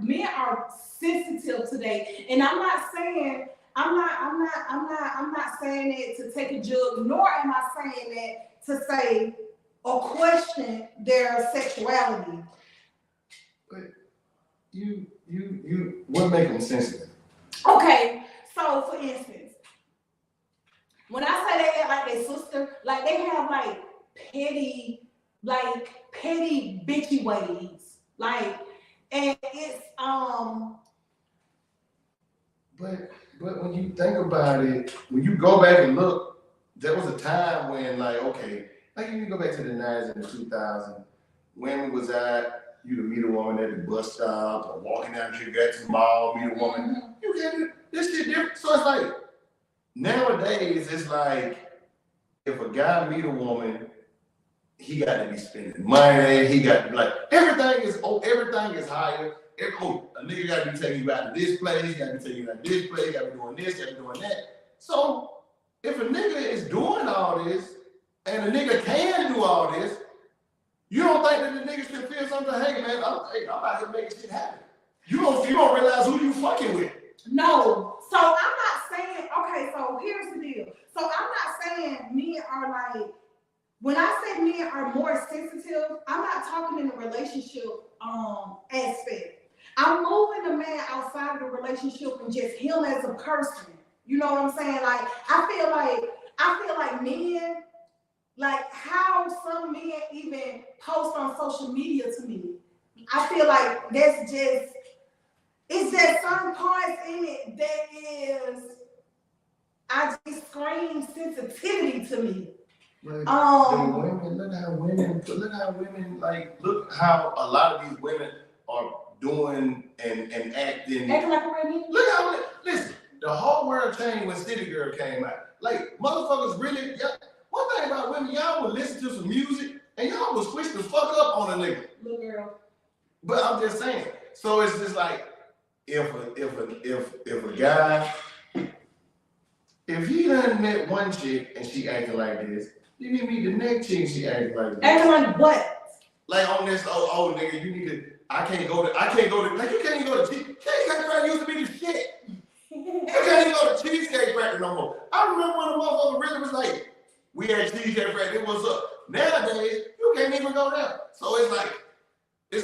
sensitive today, and I'm not saying it to take a jug, nor am I saying that to say or question their sexuality. But you what make them sensitive? Okay, so for instance, when I say they act like their sister, like they have like petty bitchy ways, like, and it's But when you think about it, when you go back and look, there was a time when like if you go back to the 90s and the 2000s, women was at, you to meet a woman at the bus stop or walking down the street, got to the mall, meet a woman. You can't do this shit different. So it's like nowadays it's like if a guy meet a woman, he got to be spending money, he got to be like everything is higher. A nigga got to be taking you out to this place, got to be taking you out to this place, got to be doing this, got to be doing that. So if a nigga is doing all this and a nigga can do all this, you don't think that the nigga should feel something? Hey man, I'm out here making shit happen. You don't realize who you fucking with. No. So I'm not saying, okay, so here's the deal. So I'm not saying men are like, when I say men are more sensitive, I'm not talking in the relationship aspect. I'm moving the man outside of the relationship and just him as a person. You know what I'm saying? Like I feel like men, like how some men even post on social media to me. I feel like it's just some parts in it that I just scream sensitivity to me. Look how a lot of these women are doing and acting. Acting like a real Look listen, the whole world changed when City Girl came out. Like motherfuckers really, one thing about women, y'all would listen to some music and y'all would switch the fuck up on a nigga. Little girl. But I'm just saying. So it's just like if a guy, if he done met one chick and she acting like this, you need to meet the next chick and she acting like this. Acting like what? Like on this, nigga, you need to. I can't go to. Like you can't even go to Cheesecake Factory. Used to be the shit. You can't even go to Cheesecake Factory no more. I remember when the motherfucker really was like, we had Cheesecake Factory. What's up? Nowadays, you can't even go there. So it's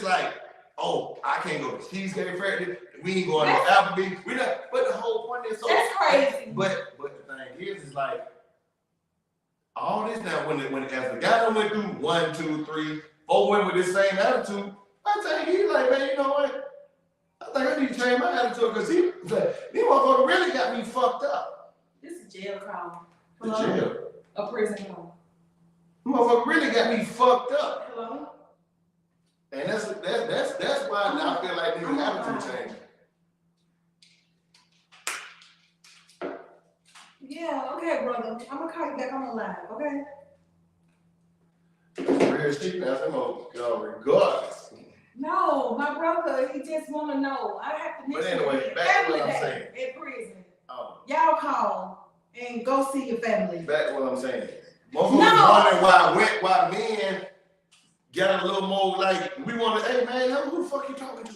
like, oh, I can't go to Cheesecake Factory. We ain't going to Applebee's. We not. But the whole point is so. That's crazy. But the thing is like all this now. When as the guy that went through 1, 2, 3, 4 women with this same attitude, I tell you, he's like, man, you know what? think I need to change my attitude because these motherfuckers really got me fucked up. This is jail call. The Hello? jail. A prison call. Motherfucker really got me fucked up. Hello? And that's why I feel like niggas attitude change. Yeah, okay, brother. I'm gonna call you back on the line, okay? Real shit, that's gonna regardless. No, my brother, he just wanna know. I have to But mention anyway, it back to every what I'm day saying. at prison. Oh, Y'all call and go see your family. back to what I'm saying. Motherfuckers wondering why men got a little more like, we want to, hey man, who the fuck you talking to?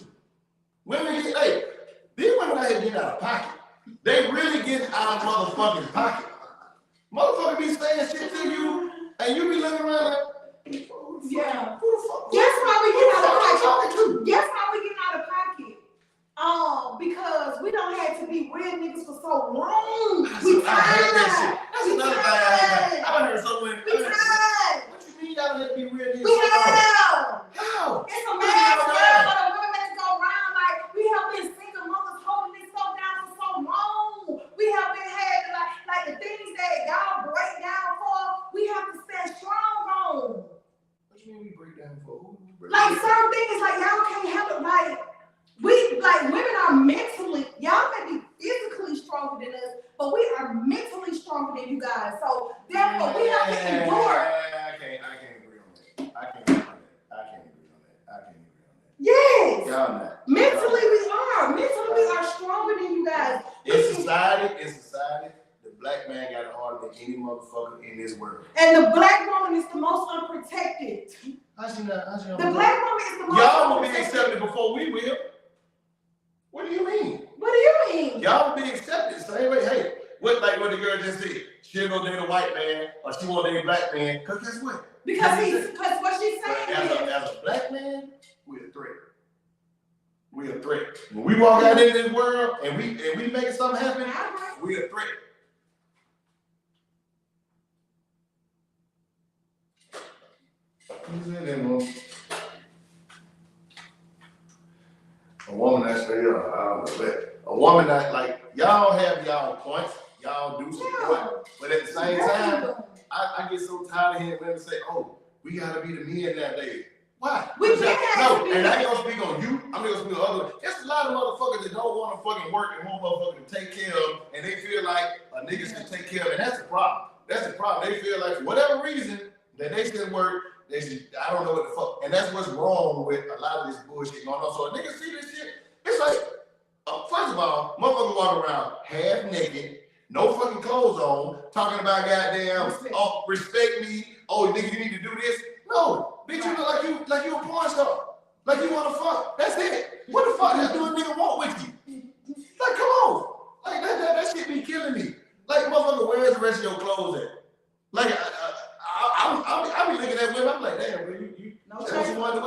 Women get, hey, these women out here getting out of pocket. They really getting out of motherfucking pocket. Motherfucker be saying shit to you, and you be looking around like, Yeah. who the fuck? Guess why we get out of you pocket? talking to? Guess why we get out of pocket? Because we don't have to be real niggas for so long. We I hate that shit. tired. That's We another thing tired. I heard someone. We tired. What you mean y'all let me real We have. How? It's a man's world, but a woman that go around like we have been single mothers holding this stuff down for so long. We have been had like the things that y'all break down for, we have to stand strong on. What you mean we break down for? Like certain things, like y'all can't handle. Like women are mentally. Y'all may be physically stronger than us, but we are mentally stronger than you guys. So therefore, we have to endure. I can't agree on that. I can't agree on that. Yes. Y'all not. Mentally, we are. Mentally, we are stronger than you guys. In society, the black man got it harder than any motherfucker in this world. And the black woman is the most unprotected. How's she not? The black woman is the most Y'all will be unprotected. accepted before we will. What do you mean? What do you mean? Y'all will be accepted same way. Hey, what the girl just said? She'll go date a white man or she won't date a black man. Cause guess what? Because what she's But saying is, as a black man, we're a threat. We're a threat. When we walk out into this world and we make something happen, we're a threat. A woman that's a woman that like y'all have y'all points, y'all do some points, but at the same time, I get so tired of hearing women say, "Oh, we gotta be the men nowadays." Why? We can't have to be. And I ain't gonna speak on you. I'm gonna speak on others. There's a lot of motherfuckers that don't want to fucking work and want motherfuckers to take care of them, and they feel like a nigga should take care of them. And that's the problem. That's the problem. They feel like for whatever reason that they should work. They should, I don't know what the fuck. And that's what's wrong with a lot of this bullshit going on. So a nigga see this shit, it's like, first of all, motherfuckers walk around half naked, no fucking clothes on, talking about goddamn, oh, respect me, oh, nigga, you need to do this. No, bitch, you look like you a porn star. Like you wanna fuck. That's it. What the fuck do a nigga want with you? Like, come on. Like, that shit be killing me. Like, motherfucker, where's the rest of your clothes at? Like, I be looking at women, I'm like, damn, bro, that's what you want to do?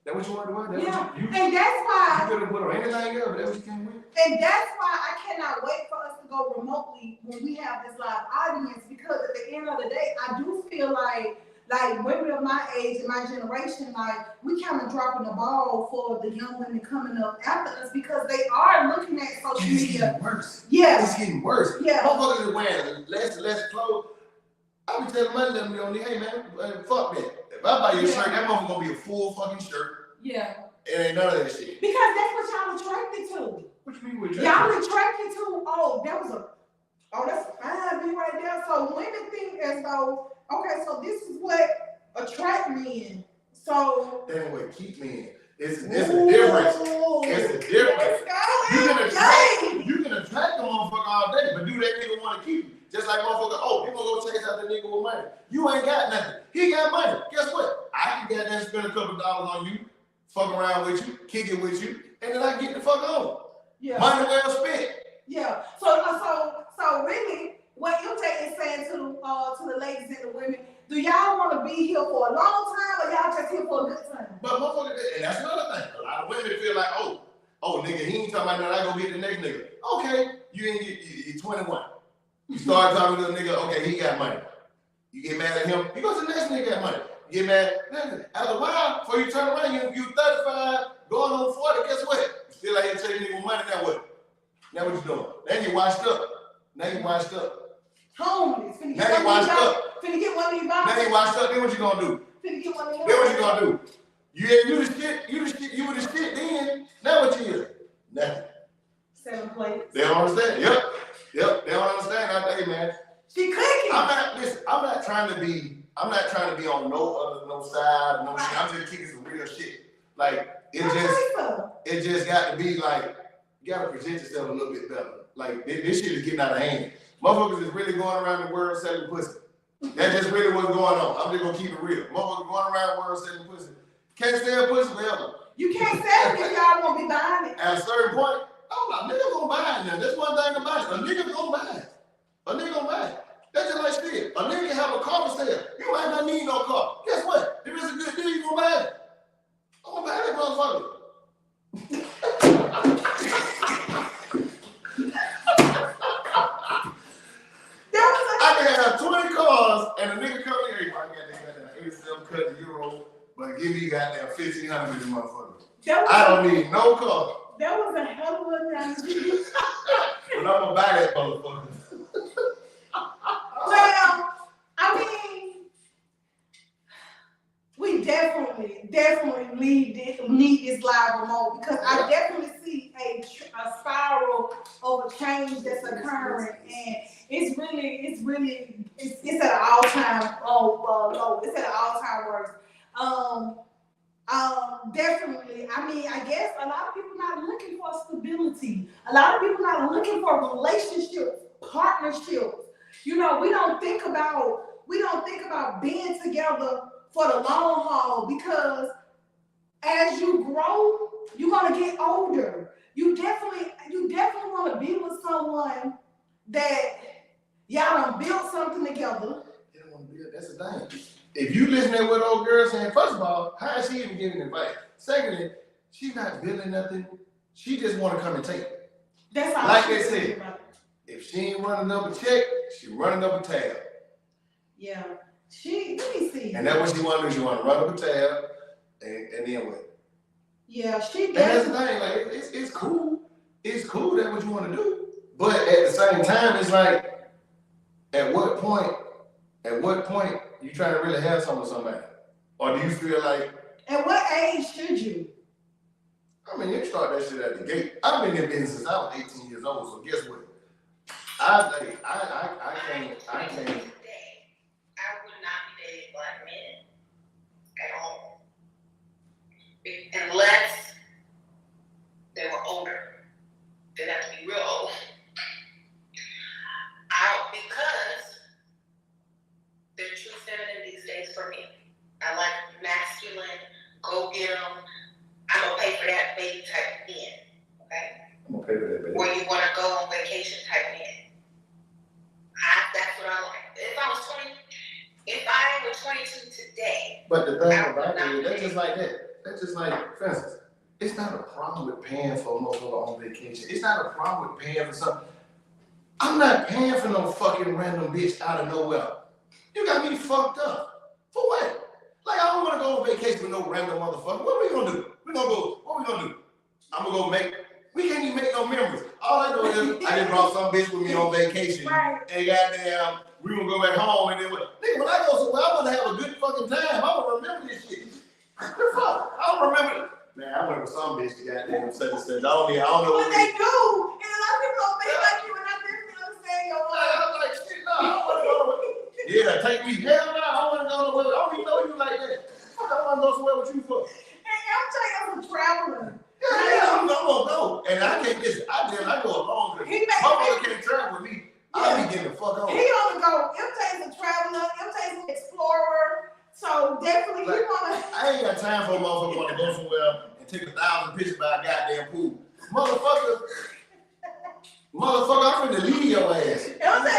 That what you want to do? Yeah, and that's why. You could have put on anything else, but that's what you came with. And that's why I cannot wait for us to go remotely when we have this live audience, because at the end of the day, I do feel like women of my age and my generation, like we kind of dropping the ball for the young women coming up after us, because they are looking at social It's media. getting worse. Yeah. It's getting worse. Yeah. Motherfuckers is wearing less clothes. I be telling my little me, hey man, fuck that. If I buy you a shirt, that motherfucker gonna be a full fucking shirt. Yeah. It ain't none of that shit. Because that's what y'all attracted to. What you mean with Y'all attracted to, that's a fine thing right there. So women think as though, okay, so this is what attract men. So Damn way, keep me in. It's a difference. It's a difference. You can attract the motherfucker all day, but do that nigga want to keep you? Just like motherfucker, oh, people go chase out the nigga with money. You ain't got nothing. He got money. Guess what? I can goddamn spend a couple dollars on you, fuck around with you, kick it with you, and then I can get the fuck on. yeah. Money well spent. Yeah. So really, what MJ is saying to the ladies and the women, do y'all want to be here for a long time, or y'all just here for a good time? But motherfucker, and that's another thing. A lot of women feel like, oh nigga, he ain't talking about that. I go get the next nigga. Okay, you're 21. You start talking to a nigga, okay, he got money. You get mad at him, he goes to the next nigga got money. You get mad, after a while, before you turn around, you 35, going on 40, guess what? You still out here taking nigga money, now what? Now what you doing? Now you washed up. Now you washed up. Homeless. Now you washed up. Finna get one of these boxes. Now you washed up, then what you gonna do? Finna get one of these. Then what you gonna do? You the shit, you were the shit then, now what you is? Nothing. 7 plates. They don't understand. Yep, they don't understand out there, man. She cooking. I'm not trying to be on no side, no shit. I'm just kicking some real shit. Like, it just got to be like, you gotta present yourself a little bit better. Like, this shit is getting out of hand. Motherfuckers is really going around the world selling pussy. That's just really what's going on. I'm just gonna keep it real. Motherfuckers going around the world selling pussy. Can't sell pussy forever. You can't sell it if y'all won't be buying it. At a certain point, oh, a nigga gonna buy it now. That's one thing about it. A nigga gonna buy it. A nigga gonna buy it. That's just like shit. A nigga can have a car for sale. You might not need no car. Guess what? If it's a good deal, you gonna buy it. I'm gonna buy that motherfucker. I can have 20 cars and a nigga come here. I got that 87 cut euro, but give me goddamn 1,500 with this motherfucker. I don't need no car. That was a hell of a analogy. But I'm gonna buy that motherfucker. Well, I mean, we definitely need this live remote because I definitely see a spiral of a change that's occurring, and it's at an all-time low. It's at an all-time worst. Definitely. I mean, I guess a lot of people not looking for stability. A lot of people not looking for relationships, partnerships. You know, we don't think about being together for the long haul because as you grow, you're gonna get older. You definitely want to be with someone that y'all done built something together. You don't want to build. That's the thing. If you listen to what old girl saying, first of all, how is she even giving advice? Secondly, she's not building nothing. She just want to come and take it. That's all. Like they said, if she ain't running up a check, she running up a tab. Yeah. Let me see. And that's what she want to do. She want to run up a tab, and then what? Yeah, she. And that's the thing. Like it's cool. It's cool. That's what you want to do. But at the same time, it's like, at what point you trying to really have something with somebody, or do you feel like? At what age should you? I mean, you start that shit at the gate. I've been in business since I was 18 years old. So guess what? I can't. I would not be dating black men at all, unless they were older. They'd have to be real old. Because they're true feminine these days for me. I like masculine, go get them. I'm gonna pay for that baby type men. Okay. I'm gonna pay for that baby. Where you want to go on vacation type men. That's what I like. If I were 22 today. But the thing about it is, that's just like that. That's just like, for instance, it's not a problem with paying for a motherfucker on vacation. It's not a problem with paying for something. I'm not paying for no fucking random bitch out of nowhere. You got me fucked up. For what? Like, I don't want to go on vacation with no random motherfucker. What are we gonna do? What we gonna do? I'm gonna go we can't even make no memories. All I know is I just brought some bitch with me on vacation. Right. And goddamn, we gonna go back home and then nigga, when I go somewhere, I wanna have a good fucking time. I wanna remember this shit. What the fuck? I don't remember it. Man, I went with some bitch that goddamn such and such. I don't know what they do. And a lot of people don't think like you, and I definitely understand your life. I'm like, shit, no, I don't wanna go nowhere. Yeah, take me. Hell no, I don't wanna go nowhere. I don't even know you like that. I don't wanna go somewhere with you for. Hey, I'm telling you, I'm a traveler. Yeah, I'm gonna go. And I can't just, I go along because my mother can't travel with me. I'll be getting the fuck on. He on the go. MJ's a traveler. MJ's an explorer. So definitely like, you wanna. I ain't got time for a motherfucker wanna go somewhere and take 1,000 pictures by a goddamn pool. Motherfucker, I'm finna leave your ass.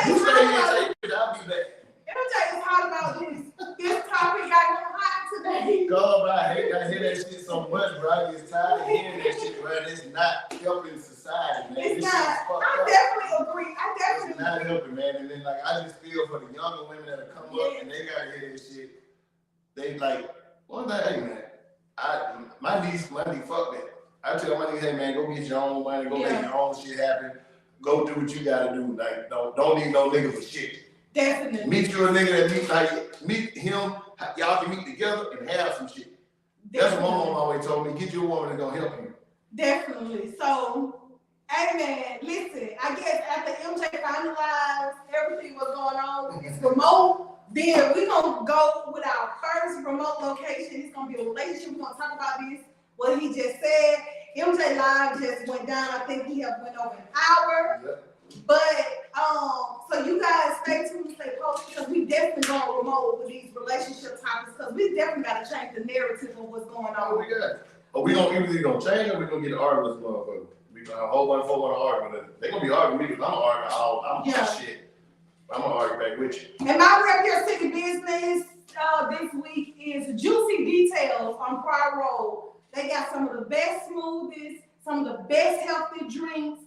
You stay here and take pictures, I'll be back. MJ is hot about this. This topic got him hot today. God, I hear that shit so much, bro. I get tired of hearing that shit, bro. It's not helping society, man. It's this not. I definitely agree. not helping, man. And then like I just feel for the younger women that come up and they gotta hear this shit. They like, one thing, hey man, my niece, fuck that. I tell my niece, hey man, go get your own money, go make your own shit happen. Go do what you gotta do. Like, don't need no nigga for shit. Definitely. Meet you a nigga that meet him, y'all can meet together and have some shit. That's what my mom always told me. Get you a woman that's gonna help you. Definitely. So, hey man, listen, I guess after MJ finalized everything was going on, it's remote. Then we're gonna go with our first remote location. It's gonna be a relationship. We're gonna talk about this, what he just said. MJ Live just went down. I think he have went over an hour. Yep. But so you guys stay tuned, stay posted, because we definitely going remote with these relationship topics, because we definitely gotta change the narrative of what's going Oh, on. we got it. But we gonna either gonna change or we gonna get an argument with this motherfucker. We gonna have a whole bunch of folks wanna argue with us. They gonna be arguing with me because I'm arguing shit. I'm gonna argue back with you. And my Rep Your City business this week is Juicy Details on Pryor Road. They got some of the best smoothies, some of the best healthy drinks,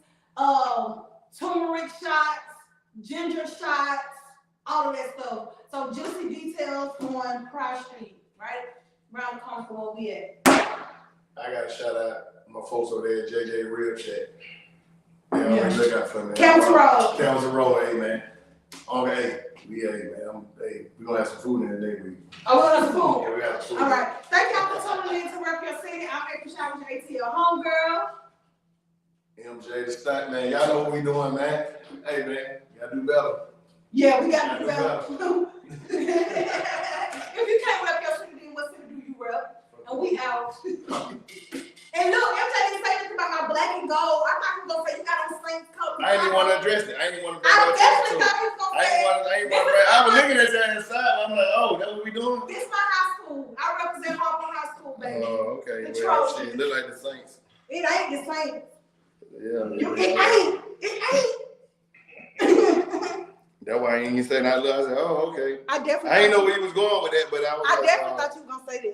turmeric shots, ginger shots, all of that stuff. So Juicy Details on Pryor Street, right? Around the corner from where we at. I gotta shout out my folks over there at JJ Rib Shack. They always look out for me. Council Road. Council Road, hey man. Okay, we gonna have some food in the day week. Oh, we got some food. Yeah, we got some food. All right. Thank y'all for tuning in to Rep Your City. I'm April Showers, ATL homegirl. MJ the Stunt Man, y'all know what we doing, man. Hey man, you gotta do better. Yeah, we got to do better. If you can't rep your city, then what city do you rep? And we out. And look, MJ didn't say anything about my black and gold. I thought he was gonna say you got on Saints colors. I ain't even want to address it. I ain't even want to bring I it up. definitely thought he was gonna say I was looking at that inside. I'm like, oh, that's what we doing? this is my high school. I represent Harper High School, baby. Oh, okay. The Well, Trojans. shit, look like the Saints. It ain't the same. Yeah. It ain't. That's why I ain't even say that. I said, oh, okay. I definitely. I didn't know where he was going with that, but I was I like, definitely thought you were gonna say that.